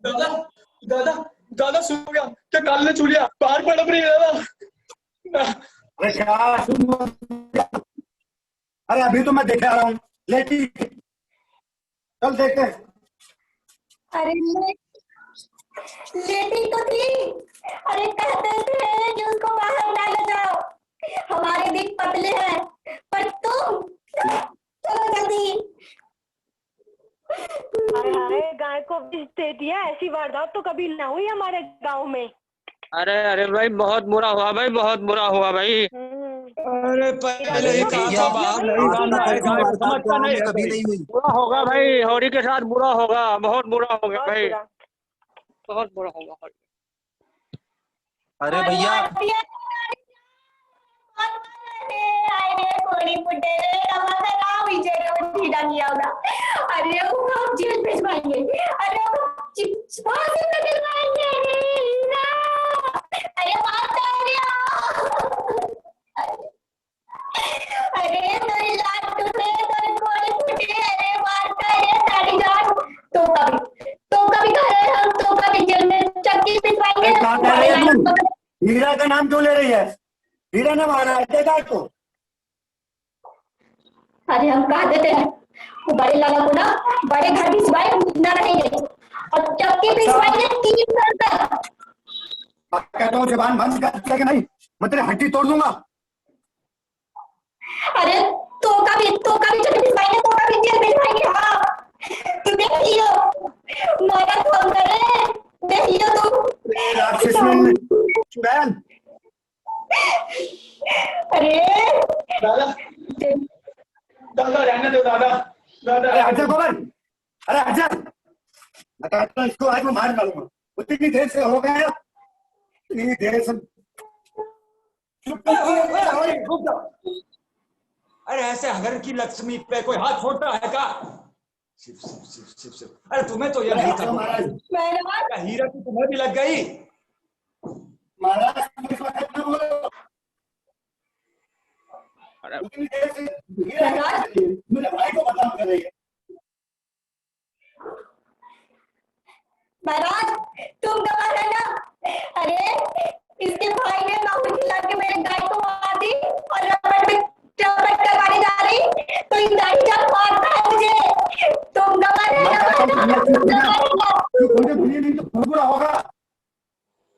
दादा दादा दादा सुन गया क्या? काल ने चूलिया बाहर पड़ रही है दादा। अरे क्या सुन? अरे अभी तो मैं देख रहा हूँ, लेटी, चल देखते हैं। अरे लेटी तो थी, अरे कहते थे कि उसको बाहर ना ले जाओ, हमारे दिल पतले हैं, पर तुम चलो जल्दी। अरे गाय को विष दे दिया, ऐसी वारदात तो कभी ना हुई हमारे गांव में। अरे अरे भाई बहुत बुरा हुआ भाई, बहुत बुरा हुआ भाई। अरे पहले ही कहा था बाहर नहीं जाना है, गाय को समझता नहीं है कभी नहीं हुई। बुरा होगा भाई, होरी के साथ बुरा होगा, बहुत बुरा होगा भाई, बहुत बुरा होगा। अरे भैया अरे वो जेल भिजवाएंगे, अरे वो फांसी में गिरवाएंगे। अरे तेरी लात टूटे, तेरी कोड़ी फूटे, अरे मारता है साड़ी जान। तो कभी कह रहे हम, तो कभी जेल में चक्की पिटवाएंगे। हीरा का नाम क्यों ले रही है? हीरा ने मारा है देखा तो। अरे हम कह देते हैं वो बड़े लाला को ना बड़े घर भिजवाए ना रहेंगे और चक्की भिजवाएंगे 3 साल तक। कहता हूँ जबान बंद कर कि नहीं, मैं तेरी हड्डी तोड़ दूंगा। अरे तो कभी चक्की भिजवाएंगे, तो कभी जेल भिजवाएंगे। हाँ तू देख लियो, मारा तो हम करे, देख लियो तू। राक्षस चुड़ैल। अरे दादा रहने दो दादा। अरे हट गोबर, अरे हट। मैं कहता हूँ इसको आज मैं मार डालूंगा। उतनी देर से हो गया, इतनी देर से। अरे ऐसे हगर की लक्ष्मी पे कोई हाथ फोड़ता है क्या? शिव शिव शिव शिव शिव। अरे तुम्हें तो यह नहीं था, हीरा की तुम्हें भी लग गई। महाराज तुम गवाह है ना? अरे इसके भाई ने माहौल खिला के मेरे गाय को मार दी और रबड़ का गाड़ी जा रही तो इन गाड़ी जान मारता है मुझे। तुम गवाह है ना? होगा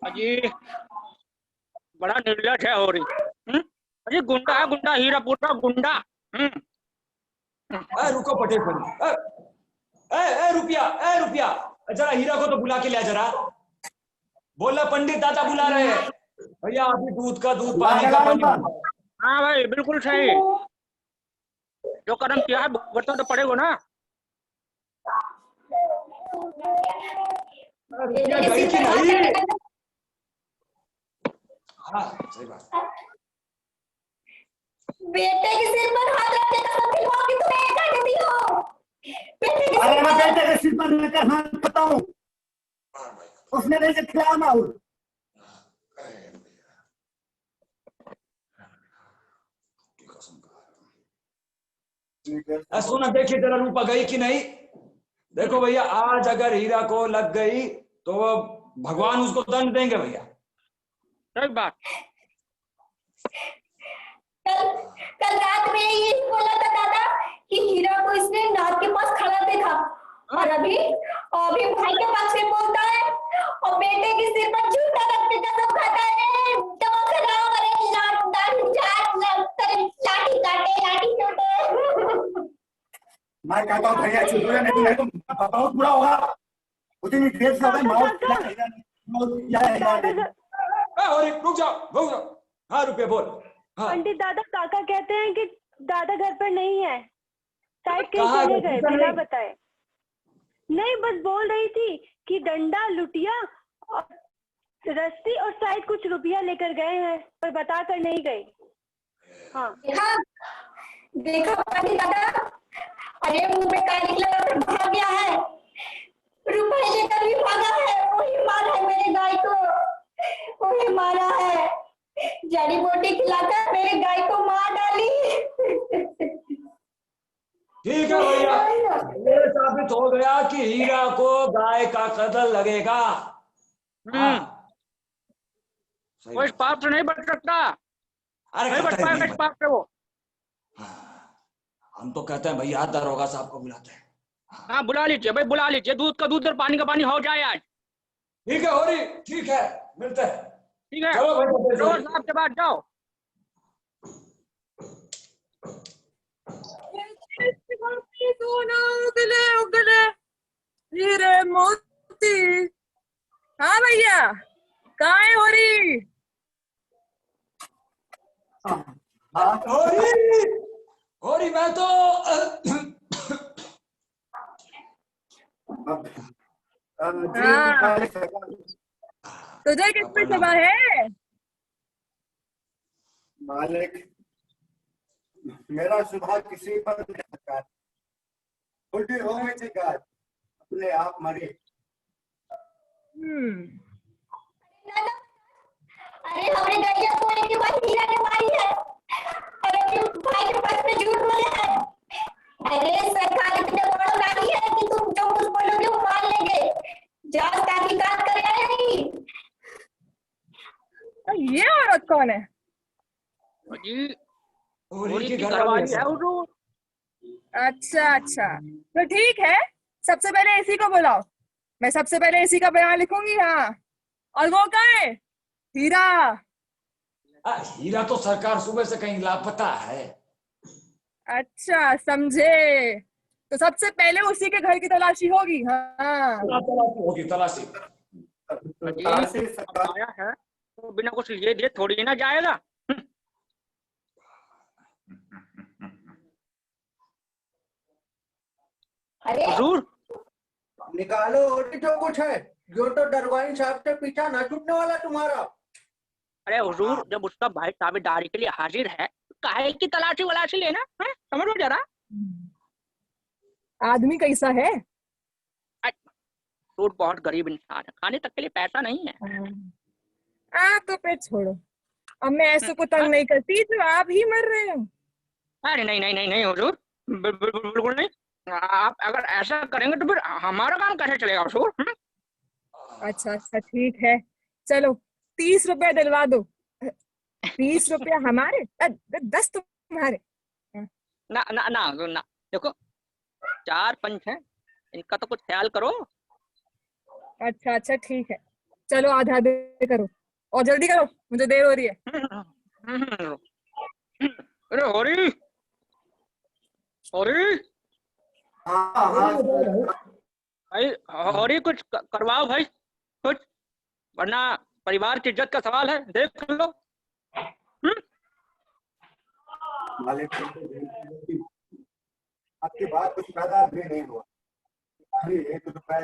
अजी बड़ा निर्लज है हो रही। अजी गुंडा है, गुंडा हीरापुर का गुंडा। रुको पटेल रुपया जरा हीरा को तो बुला के लिया जरा। बोला पंडित दादा बुला रहे हैं भैया, अभी दूध का दूध, पानी का पानी। हाँ भाई बिल्कुल सही, जो कदम किया है बर्तन तो पड़ेगा ना। गई कि नहीं? हाँ सही बात। बेटे के सिर पर हाथ रख के कसम खिलवाओगी तुम्हें ये कहती हो। अरे मैं बेटे के सिर पर लेकर हाथ रखता हूँ, उसने नहीं से खिलाया माहौल। सुना देखिए जरा रूपा गई कि नहीं। देखो भैया, आज अगर हीरा को लग गई तो भगवान उसको दंड देंगे भैया। सही बात। कल रात में ये बोला था दादा कि हीरा को इसने नाक के पास खड़ा देखा, और अभी भाई के पास में बोलता है और बेटे के सिर पर झूठा रख के कसम खाता है। लाठी काटे, लाठी टूटे। मैं कहता हूँ भैया चुप रहे, नहीं तो बहुत बुरा होगा। उतनी देर से रुक जाओ। हाँ रुपये बोल। हाँ। पंडित दादा काका कहते हैं कि दादा घर पर नहीं है, शायद कहीं चले गए बिना बताए। नहीं बस बोल रही थी कि डंडा, लुटिया और रस्सी और शायद कुछ रुपया लेकर गए हैं, पर बता कर नहीं गए। हाँ देखा पंडित दादा, अरे मुंह में काली लगाकर भाग गया है, रुपए लेकर भी भागा है। वही मारा है मेरे गाय को, वही मारा है, जड़ी बूटी खिलाकर मेरे गाय को मार डाली। ठीक है भैया, ये साबित हो गया कि हीरा को गाय का कत्ल लगेगा। वो इस पाप से नहीं बच सकता। अरे नहीं बच पाएगा इस पाप से वो। हम तो कहते हैं भैया दरोगा साहब को बुलाते हैं। हाँ बुला लीजिए भाई, बुला लीजिए। दूध का दूध और पानी का पानी हो जाए आज। ठीक है हो रही, ठीक है मिलते हैं। ठीक है चलो भाई साहब के बाद जाओ। सोना उगले उगले हीरे मोती। हाँ भैया कहाँ है हो रही? हो रही मैं तो तुझे किस पे सभा है? मालिक मेरा सुबह किसी पर नहीं सकता, उल्टी हो गई थी गाय, अपने आप मरी। अरे हमने गैया सोने के बाद हीरा ने मारी है, और अभी भाई के पास कौन है? जी होरी की घरवाली है हुजूर। अच्छा अच्छा, तो ठीक है, सबसे पहले इसी को बुलाओ। मैं सबसे पहले इसी का बयान लिखूंगी। हाँ, और वो कहाँ है? हीरा। हीरा तो सरकार सुबह से कहीं लापता है। अच्छा, समझे। तो सबसे पहले उसी के घर की तलाशी होगी। हाँ, होगी तलाशी। जी आया है तो बिना कुछ लिए दिए थोड़ी ना जाएगा। अरे हुजूर निकालो और जो कुछ है, जो तो दरबारी साहब से पीछा ना छूटने वाला तुम्हारा। अरे हुजूर, जब उसका भाई ताबेदारी के लिए हाजिर है तो काहे की तलाशी वलाशी लेना है? समझो जरा। आदमी कैसा है? तो बहुत गरीब इंसान है, खाने तक के लिए पैसा नहीं है। तो फिर छोड़ो, अब मैं ऐसे को तंग नहीं करती जो आप ही मर रहे हो। अरे नहीं नहीं नहीं नहीं हुजूर, बिल्कुल नहीं। आप अगर ऐसा करेंगे तो फिर हमारा काम कैसे चलेगा हुजूर? अच्छा अच्छा, ठीक है, चलो 30 रुपया दिलवा दो। 20 रुपया हमारे, 10 तुम्हारे। ना ना ना हुजूर ना, देखो 4 पंच हैं, इनका तो कुछ ख्याल करो। अच्छा अच्छा, ठीक है, चलो आधा दे करो, और जल्दी करो, मुझे देर हो रही है। अरे होरी होरी भाई, होरी कुछ करवाओ भाई कुछ, वरना परिवार की इज्जत का सवाल है, देख लो। मालिक आपकी बात कुछ ज्यादा भी नहीं हुआ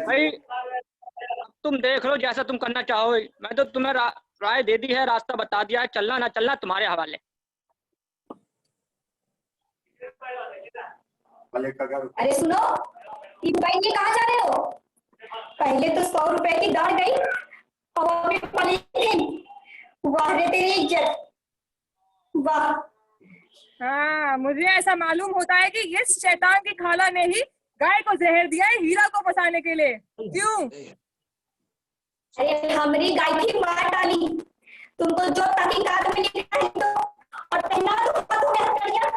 भाई, तुम देख लो जैसा तुम करना चाहो। मैं तो तुम्हें राय दे दी है, रास्ता बता दिया है, चलना ना चलना तुम्हारे हवाले। अरे सुनो, ये भाई ये कहाँ जा रहे हो? पहले तो 100 रुपए की दाढ़ गई, और अभी पॉलीथिन। वाह रे तेरी इज्जत, वाह। हाँ, मुझे ऐसा मालूम होता है कि इस शैतान की खाला ने ही गाय को जहर दिया है हीरा को फंसाने के लिए। क्यों? अरे हमारी गाय की मार डाली, तुमको जो तहकीकात में लिखा है तो, और पहना तो तुमने हथकड़ियां।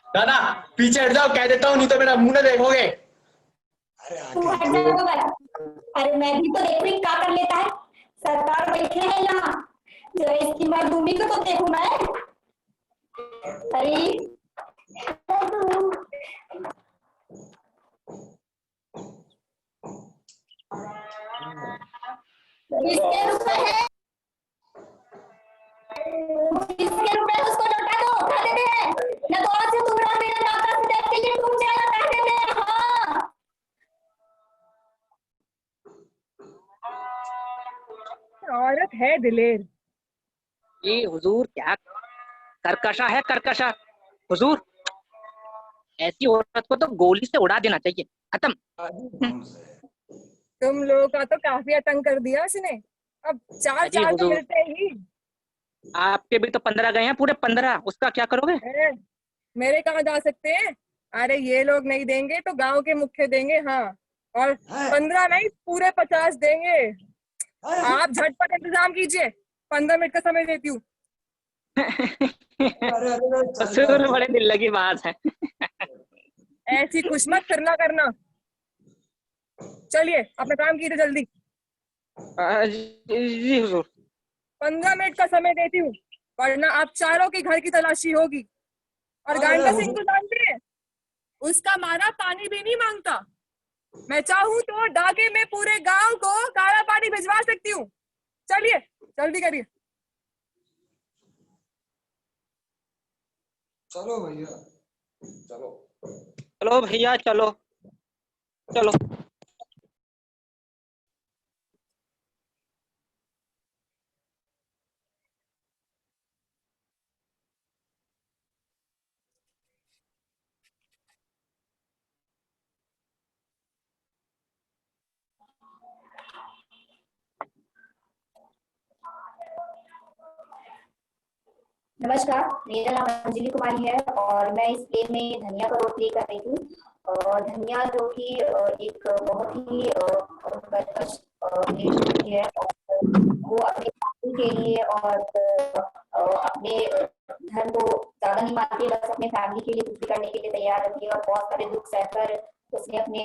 दादा पीछे हट जाओ, कह देता हूँ, नहीं तो मेरा मुंह न देखोगे। तू हट जाओ। अरे मैं भी तो देखो क्या कर लेता है, सरकार बैठे हैं यहाँ, जो इसकी मजदूरी को तो देखो मैं। अरे इसके रुपए है, इसके रुपए उसको लौटा दो, उठा देते हैं, न तो आज से तुम्हारा मेरा नाका से देख के ये टूट जाएगा, कह देते हैं। हाँ, औरत है दिलेर। ये हुजूर क्या करकशा है, करकशा। हुजूर ऐसी औरत को तो गोली से उड़ा देना चाहिए, खत्म। तुम लोगों का तो काफी आतंक कर दिया उसने, अब 4 जी तो हुजूर, मिलते ही। आपके भी तो 15 गए हैं, पूरे 15, उसका क्या करोगे? मेरे कहाँ जा सकते हैं? अरे ये लोग नहीं देंगे तो गांव के मुख्य देंगे। हाँ, और 15 नहीं, पूरे 50 देंगे। आप झटपट इंतजाम कीजिए, 15 मिनट का समय देती हूँ। बड़े दिल लगी बात है। ऐसी खुशमत फिर ना करना। चलिए अपना काम कीजिए जल्दी। जी हुजूर। 15 मिनट का समय देती हूँ, वरना आप चारों की घर की तलाशी होगी। और गांडा सिंह को जानते हैं, उसका मारा पानी भी नहीं मांगता। मैं चाहूँ तो डाके में पूरे गांव को काला पानी भिजवा सकती हूँ। चलिए जल्दी करिए। चलो भैया, चलो चलो भैया, चलो चलो। नमस्कार, मेरा नाम अंजलि कुमारी है और मैं इस गेम में धनिया का रोल प्ले कर रही थी। और धनिया जो कि एक बहुत ही कर्कश है, और वो अपने के लिए और अपने धर्म को ज्यादा नहीं मानती, बस अपने फैमिली के लिए कुछ भी करने के लिए तैयार रहती है और बहुत सारे दुख सहकर उसने अपने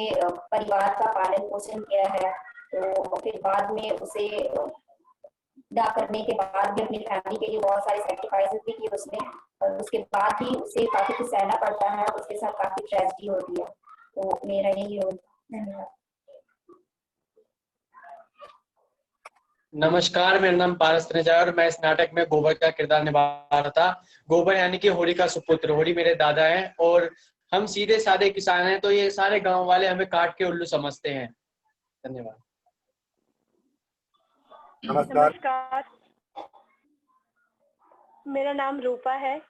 परिवार का पालन पोषण किया है। तो फिर बाद में उसे विदा करने के बाद भी अपनी फैमिली के लिए बहुत सारे सैक्रिफाइसेस भी किए उसने, और उसके बाद भी उसे काफी कुछ सहना पड़ता है, उसके साथ काफी ट्रेजेडी होती है। तो मेरा यही रोल। धन्यवाद। नमस्कार, मेरा नाम पारस तनेजा और मैं इस नाटक में गोबर का किरदार निभा रहा था। गोबर यानी कि होरी का सुपुत्र। होरी मेरे दादा हैं और हम सीधे साधे किसान हैं, तो ये सारे गांव वाले हमें काट के उल्लू समझते हैं। धन्यवाद। नमस्कार, मेरा नाम रूपा है।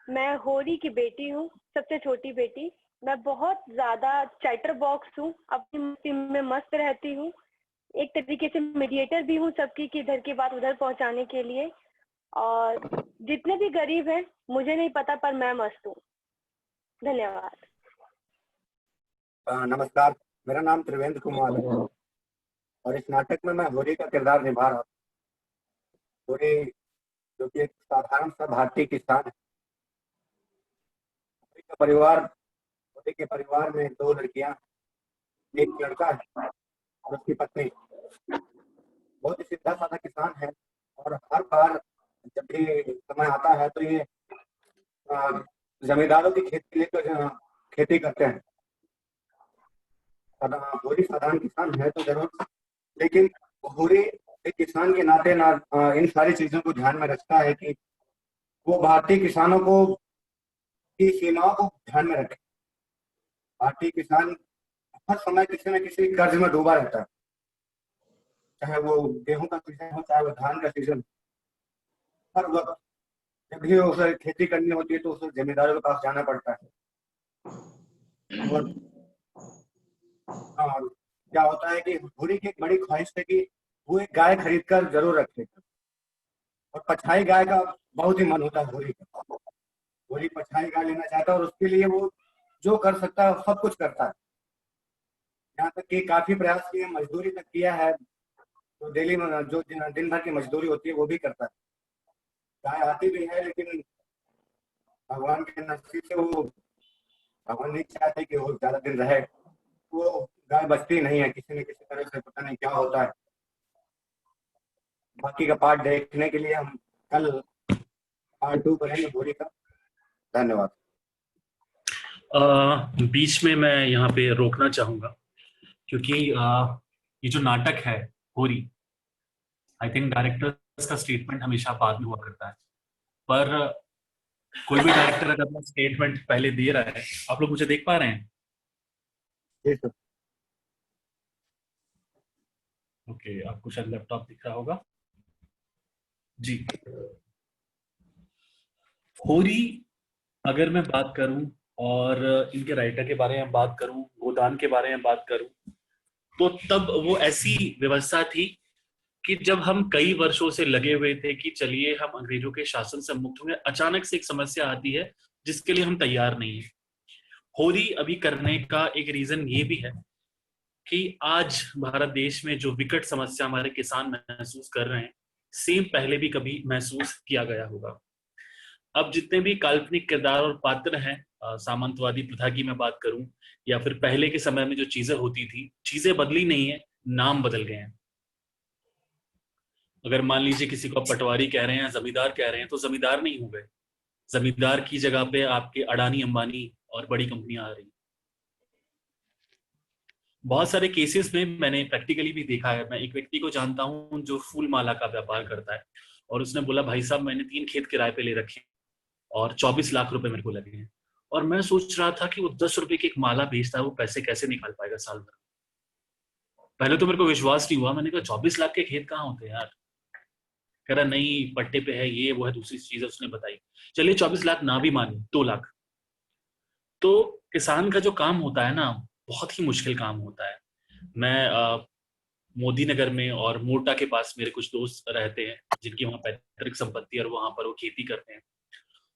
मैं होरी की बेटी हूँ, सबसे छोटी बेटी। मैं बहुत ज्यादा चैटर बॉक्स हूँ, अपनी मस्ती में मस्त रहती हूँ, एक तरीके से मीडिएटर भी हूँ सबकी कि इधर की बात उधर पहुंचाने के लिए। और जितने भी गरीब हैं मुझे नहीं पता, पर मैं मस्त हूँ। धन्यवाद। नमस्कार, मेरा नाम त्रिवेंद्र कुमार है और इस नाटक में मैं होरी का किरदार निभा रहा हूँ। होरी जो कि एक साधारण सा भारतीय किसान है। होरी के परिवार में 2 लड़कियां, एक लड़का है और उसकी पत्नी। बहुत ही सीधा साधा किसान है और हर बार जब भी समय आता है तो ये जमींदारों की खेती लेकर खेती करते हैं। होरी साधारण किसान है तो जरूर, लेकिन होरी एक किसान के नाते इन सारी चीजों को ध्यान में रखता है कि वो भारतीय किसानों को की सीमाओं को ध्यान में रखे। भारतीय किसान हर समय किसी न किसी कर्ज में डूबा रहता है, चाहे वो गेहूं का सीजन हो, चाहे वो धान का सीजन। हर वक्त जब भी उसे खेती करनी होती है तो उसे जमींदारों के पास जाना पड़ता है। और क्या होता है कि होरी की एक बड़ी ख्वाहिश है कि वो एक गाय खरीद कर जरूर रखे, और पछाई गाय का बहुत ही मन होता है होरी का। होरी पछाई गाय लेना चाहता है और उसके लिए वो जो कर सकता है सब कुछ करता है। यहाँ तक कि काफी प्रयास किए, मजदूरी तक किया है, तो डेली में जो दिन भर की मजदूरी होती है वो भी करता है। गाय आती भी है लेकिन भगवान के नसीब से वो, भगवान नहीं चाहते कि वो ज्यादा दिन रहे, वो गाय बचती नहीं है किसी न किसी तरह से, पता नहीं क्या होता है। बाकी का पार्ट देखने के लिए हम कल पार्ट 2 करेंगे होरी का। धन्यवाद। बीच में मैं यहाँ पे रोकना चाहूंगा क्योंकि ये जो नाटक है होरी, आई थिंक डायरेक्टर्स का स्टेटमेंट हमेशा बाद में हुआ करता है, पर कोई भी डायरेक्टर अगर अपना स्टेटमेंट पहले दे रहा है, आप लोग मुझे देख पा रहे हैं? ओके, आपको शायद लैपटॉप दिख रहा होगा जी। होरी अगर मैं बात करूं और इनके राइटर के बारे में बात करूं, गोदान के बारे में बात करूं, तो तब वो ऐसी व्यवस्था थी कि जब हम कई वर्षों से लगे हुए थे कि चलिए हम अंग्रेजों के शासन से मुक्त होंगे, अचानक से एक समस्या आती है जिसके लिए हम तैयार नहीं है। होरी अभी करने का एक रीजन ये भी है कि आज भारत देश में जो विकट समस्या हमारे किसान महसूस कर रहे हैं, सेम पहले भी कभी महसूस किया गया होगा। अब जितने भी काल्पनिक किरदार और पात्र हैं, सामंतवादी प्रथा की मैं बात करूं या फिर पहले के समय में जो चीजें होती थी, चीजें बदली नहीं है, नाम बदल गए हैं। अगर मान लीजिए किसी को पटवारी कह रहे हैं, जमींदार कह रहे हैं, तो जमींदार नहीं हो गए, जमींदार की जगह पे आपके अडानी अंबानी और बड़ी कंपनियां आ रही। बहुत सारे केसेस में मैंने प्रैक्टिकली भी देखा है। मैं एक व्यक्ति को जानता हूं जो फूल माला का व्यापार करता है, और उसने बोला भाई साहब मैंने 3 खेत किराए पे ले रखे और 24 लाख रुपए मेरे को लगे हैं। और मैं सोच रहा था कि वो 10 रुपए की एक माला बेचता है, वो पैसे कैसे निकाल पाएगा साल भर। पहले तो मेरे को विश्वास नहीं हुआ, मैंने कहा 24 लाख के खेत कहाँ होते हैं यार। कह रहा नहीं पट्टे पे है, ये वो है, दूसरी चीजें उसने बताई। चलिए 24 लाख ना भी माने, 2 लाख। तो किसान का जो काम होता है ना, बहुत ही मुश्किल काम होता है। मैं मोदी नगर में और मोटा के पास मेरे कुछ दोस्त रहते हैं जिनकी वहाँ पैतृक संपत्ति और वहां पर वो खेती करते हैं।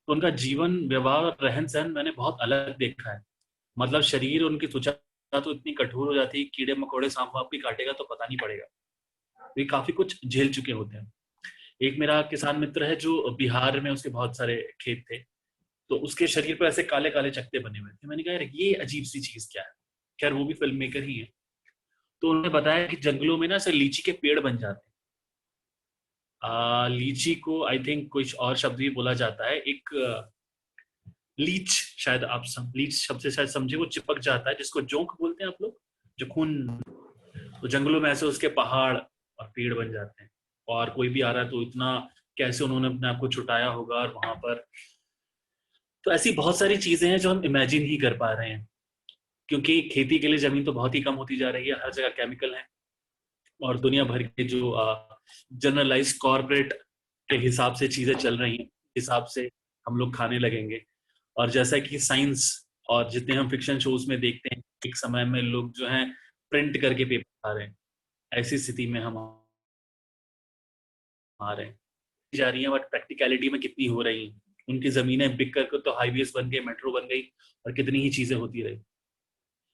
तो उनका जीवन व्यवहार और रहन सहन मैंने बहुत अलग देखा है। मतलब शरीर, उनकी त्वचा तो इतनी कठोर हो जाती है, कीड़े मकोड़े सांप वाप भी काटेगा तो पता नहीं पड़ेगा। ये काफी कुछ झेल चुके होते हैं। एक मेरा किसान मित्र है जो बिहार में, उसके बहुत सारे खेत थे, तो उसके शरीर पर ऐसे काले काले चकते बने हुए थे। मैंने कहा यार ये अजीब सी चीज क्या है। खैर वो भी फिल्म मेकर ही है। तो उन्होंने बताया कि जंगलों में ना ऐसे लीची के पेड़ बन जाते हैं। लीची को आई थिंक कुछ और शब्द भी बोला जाता है, एक लीच, शायद आप लीच शब्द से शायद समझे, वो चिपक जाता है, जिसको जोंक बोलते हैं आप लोग, जो खून। तो जंगलों में ऐसे उसके पहाड़ और पेड़ बन जाते हैं, और कोई भी आ रहा है तो इतना कैसे उन्होंने अपने आप को छुटाया होगा और वहां पर। तो ऐसी बहुत सारी चीजें हैं जो हम इमेजिन ही कर पा रहे हैं, क्योंकि खेती के लिए जमीन तो बहुत ही कम होती जा रही है, हर जगह केमिकल है, और दुनिया भर के जो जनरलाइज कॉर्पोरेट के हिसाब से चीजें चल रही हैं, हिसाब से हम लोग खाने लगेंगे। और जैसा कि साइंस और जितने हम फिक्शन शोज में देखते हैं, एक समय में लोग जो हैं प्रिंट करके पेपर खा रहे हैं, ऐसी स्थिति में हम आ रहे हैं जा रही हैं, बट प्रैक्टिकलिटी में कितनी हो रही हैं। उनकी जमीनें बिक करके तो हाईवेज बन गए, मेट्रो बन गई, और कितनी ही चीजें होती रही।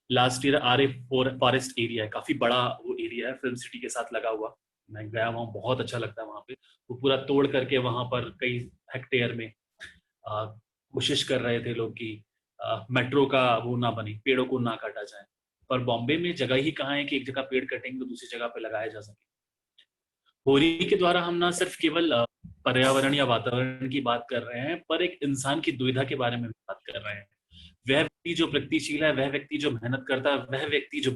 लास्ट ईयर आरे फॉरेस्ट एरिया है, काफी बड़ा वो एरिया है, फिल्म सिटी के साथ लगा हुआ। मैं गया वहाँ, बहुत अच्छा लगता है वहाँ पे। वो पूरा तोड़ करके वहां पर कई हेक्टेयर में कोशिश कर रहे थे लोग कि मेट्रो का वो ना बने, पेड़ों को ना काटा जाए। पर बॉम्बे में जगह ही कहाँ है कि एक जगह पेड़ कटेंगे तो दूसरी जगह पे लगाया जा सके। होरी के द्वारा हम ना सिर्फ केवल पर्यावरण या वातावरण की बात कर रहे हैं, पर एक इंसान की दुविधा के बारे में भी बात कर रहे हैं। वह व्यक्ति जो प्रगतिशील है, वह व्यक्ति जो मेहनत करता है, वह व्यक्ति जो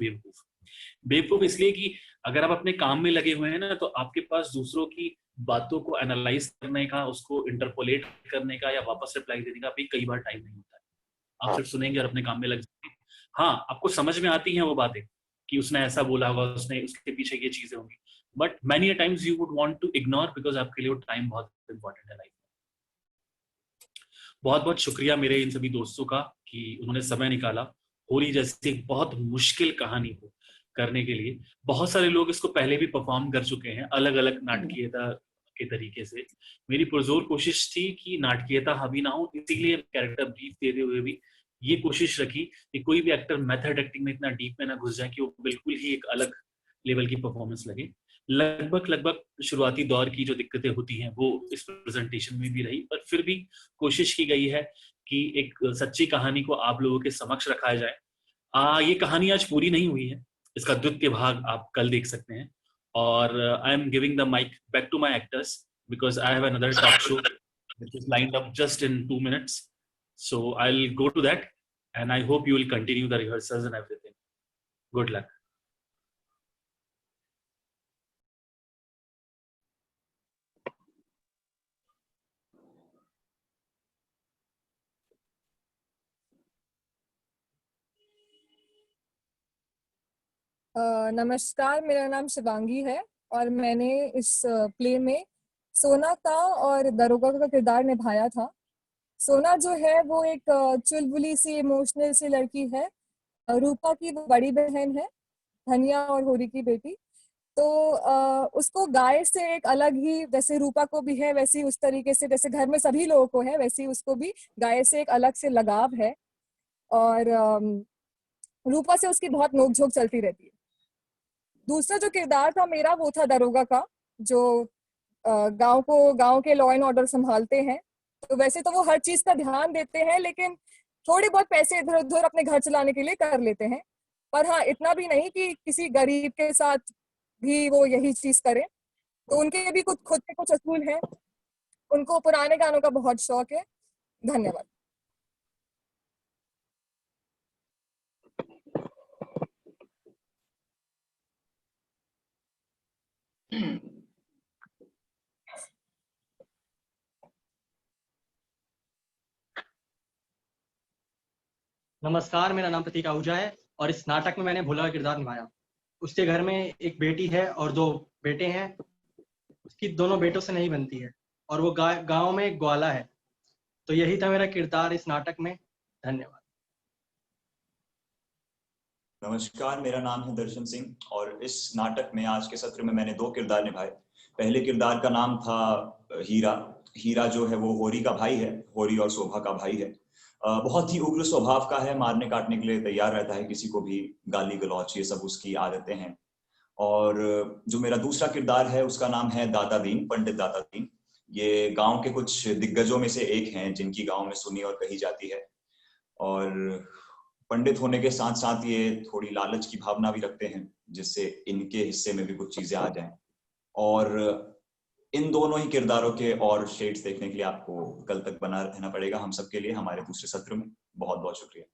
बेवकूफ इसलिए कि अगर आप अपने काम में लगे हुए हैं ना, तो आपके पास दूसरों की बातों को एनालाइज करने का, उसको इंटरपोलेट करने का या वापस रिप्लाई देने का भी कई बार टाइम नहीं होता है। आप सिर्फ सुनेंगे और अपने काम में लग जाएंगे। हाँ, आपको समझ में आती हैं वो बातें कि उसने ऐसा बोला होगा, उसने उसके पीछे ये चीजें होंगी, but many times you would want to ignore, because आपके लिए वो टाइम बहुत इंपॉर्टेंट है लाइफ में। बहुत बहुत शुक्रिया मेरे इन सभी दोस्तों का कि उन्होंने समय निकाला होली जैसी एक बहुत मुश्किल कहानी को करने के लिए। बहुत सारे लोग इसको पहले भी परफॉर्म कर चुके हैं अलग अलग नाटकीयता के तरीके से। मेरी पुरजोर कोशिश थी कि नाटकीयता हावी ना हो, इसीलिए कैरेक्टर ब्रीफ देते हुए भी ये कोशिश रखी कि कोई भी एक्टर मेथड एक्टिंग में इतना डीप में ना घुस जाए कि वो बिल्कुल ही एक अलग लेवल की परफॉर्मेंस लगे। लगभग शुरुआती दौर की जो दिक्कतें होती हैं वो इस प्रेजेंटेशन में भी रही, पर फिर भी कोशिश की गई है कि एक सच्ची कहानी को आप लोगों के समक्ष रखाया जाए। ये कहानी आज पूरी नहीं हुई है, इसका द्वितीय भाग आप कल देख सकते हैं। और I am giving the mic back to my actors because I have another talk show which is lined up just in 2 minutes. So I'll go to that and I hope you will continue the rehearsals and everything. Good luck. नमस्कार, मेरा नाम शिवांगी है और मैंने इस play में सोना का और दरोगा का किरदार निभाया था। सोना जो है वो एक चुलबुली सी इमोशनल सी लड़की है। रूपा की वो बड़ी बहन है, धनिया और होरी की बेटी। तो उसको गाय से एक अलग ही, जैसे रूपा को भी है वैसे उस तरीके से, जैसे घर में सभी लोगों को है वैसे उसको भी गाय से एक अलग से लगाव है। और रूपा से उसकी बहुत नोकझोंक चलती रहती है। दूसरा जो किरदार था मेरा वो था दरोगा का, जो गांव के लॉ एंड ऑर्डर संभालते हैं। तो वैसे तो वो हर चीज का ध्यान देते हैं, लेकिन थोड़े बहुत पैसे इधर उधर अपने घर चलाने के लिए कर लेते हैं। पर हाँ, इतना भी नहीं कि किसी गरीब के साथ भी वो यही चीज करें। तो उनके भी खुद के कुछ असूल हैं। उनको पुराने गानों का बहुत शौक है। धन्यवाद। नमस्कार, मेरा नाम प्रतीक आहूजा है और इस नाटक में मैंने भोला का किरदार निभाया। उसके घर में एक बेटी है और 2 बेटे हैं। उसकी दोनों बेटों से नहीं बनती है और वो गांव में एक ग्वाला है। तो यही था मेरा किरदार इस नाटक में। धन्यवाद। नमस्कार, मेरा नाम है दर्शन सिंह और इस नाटक में आज के सत्र में मैंने 2 किरदार निभाए। पहले किरदार का नाम था हीरा। हीरा जो है वो होरी का भाई है, होरी और शोभा का भाई है। बहुत ही उग्र स्वभाव का है, मारने काटने के लिए तैयार रहता है किसी को भी, गाली गलौच ये सब उसकी आदतें हैं। और जो मेरा दूसरा किरदार है उसका नाम है दाता दीन, पंडित दाता दीन। ये गांव के कुछ दिग्गजों में से एक हैं जिनकी गांव में सुनी और कही जाती है, और पंडित होने के साथ साथ ये थोड़ी लालच की भावना भी रखते हैं जिससे इनके हिस्से में भी कुछ चीजें आ जाएं। और इन दोनों ही किरदारों के और शेड्स देखने के लिए आपको कल तक बना रहना पड़ेगा हम सबके लिए हमारे दूसरे सत्र में। बहुत बहुत शुक्रिया।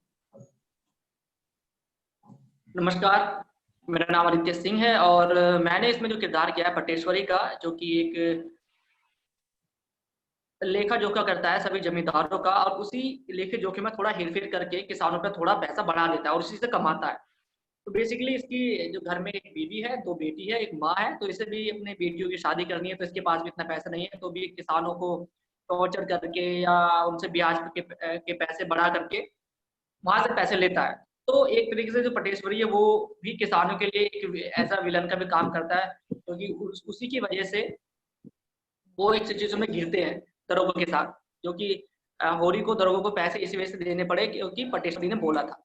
नमस्कार, मेरा नाम आदित्य सिंह है और मैंने इसमें जो किरदार किया है पटेश्वरी का, जो कि एक लेखा जोखा करता है सभी जमींदारों का, और उसी लेखे जोखे में थोड़ा हेरफेर करके किसानों पर थोड़ा पैसा बढ़ा देता है और उसी से कमाता है। तो बेसिकली इसकी जो घर में एक बीवी है, 2 बेटी है, 1 माँ है, तो इसे भी अपने बेटियों की शादी करनी है, तो इसके पास भी इतना पैसा नहीं है, तो भी किसानों को टॉर्चर करके या उनसे ब्याज के पैसे बढ़ा करके वहां से पैसे लेता है। तो एक तरीके से जो पटेश्वरी है वो भी किसानों के लिए एक ऐसा विलन का भी काम करता है, क्योंकि उसी की वजह से वो एक सिचुएशन में घिरते हैं दरोगों के साथ, जो कि होरी को दरोगों को पैसे इसी वजह से देने पड़े क्योंकि पटेश्वरी ने बोला था।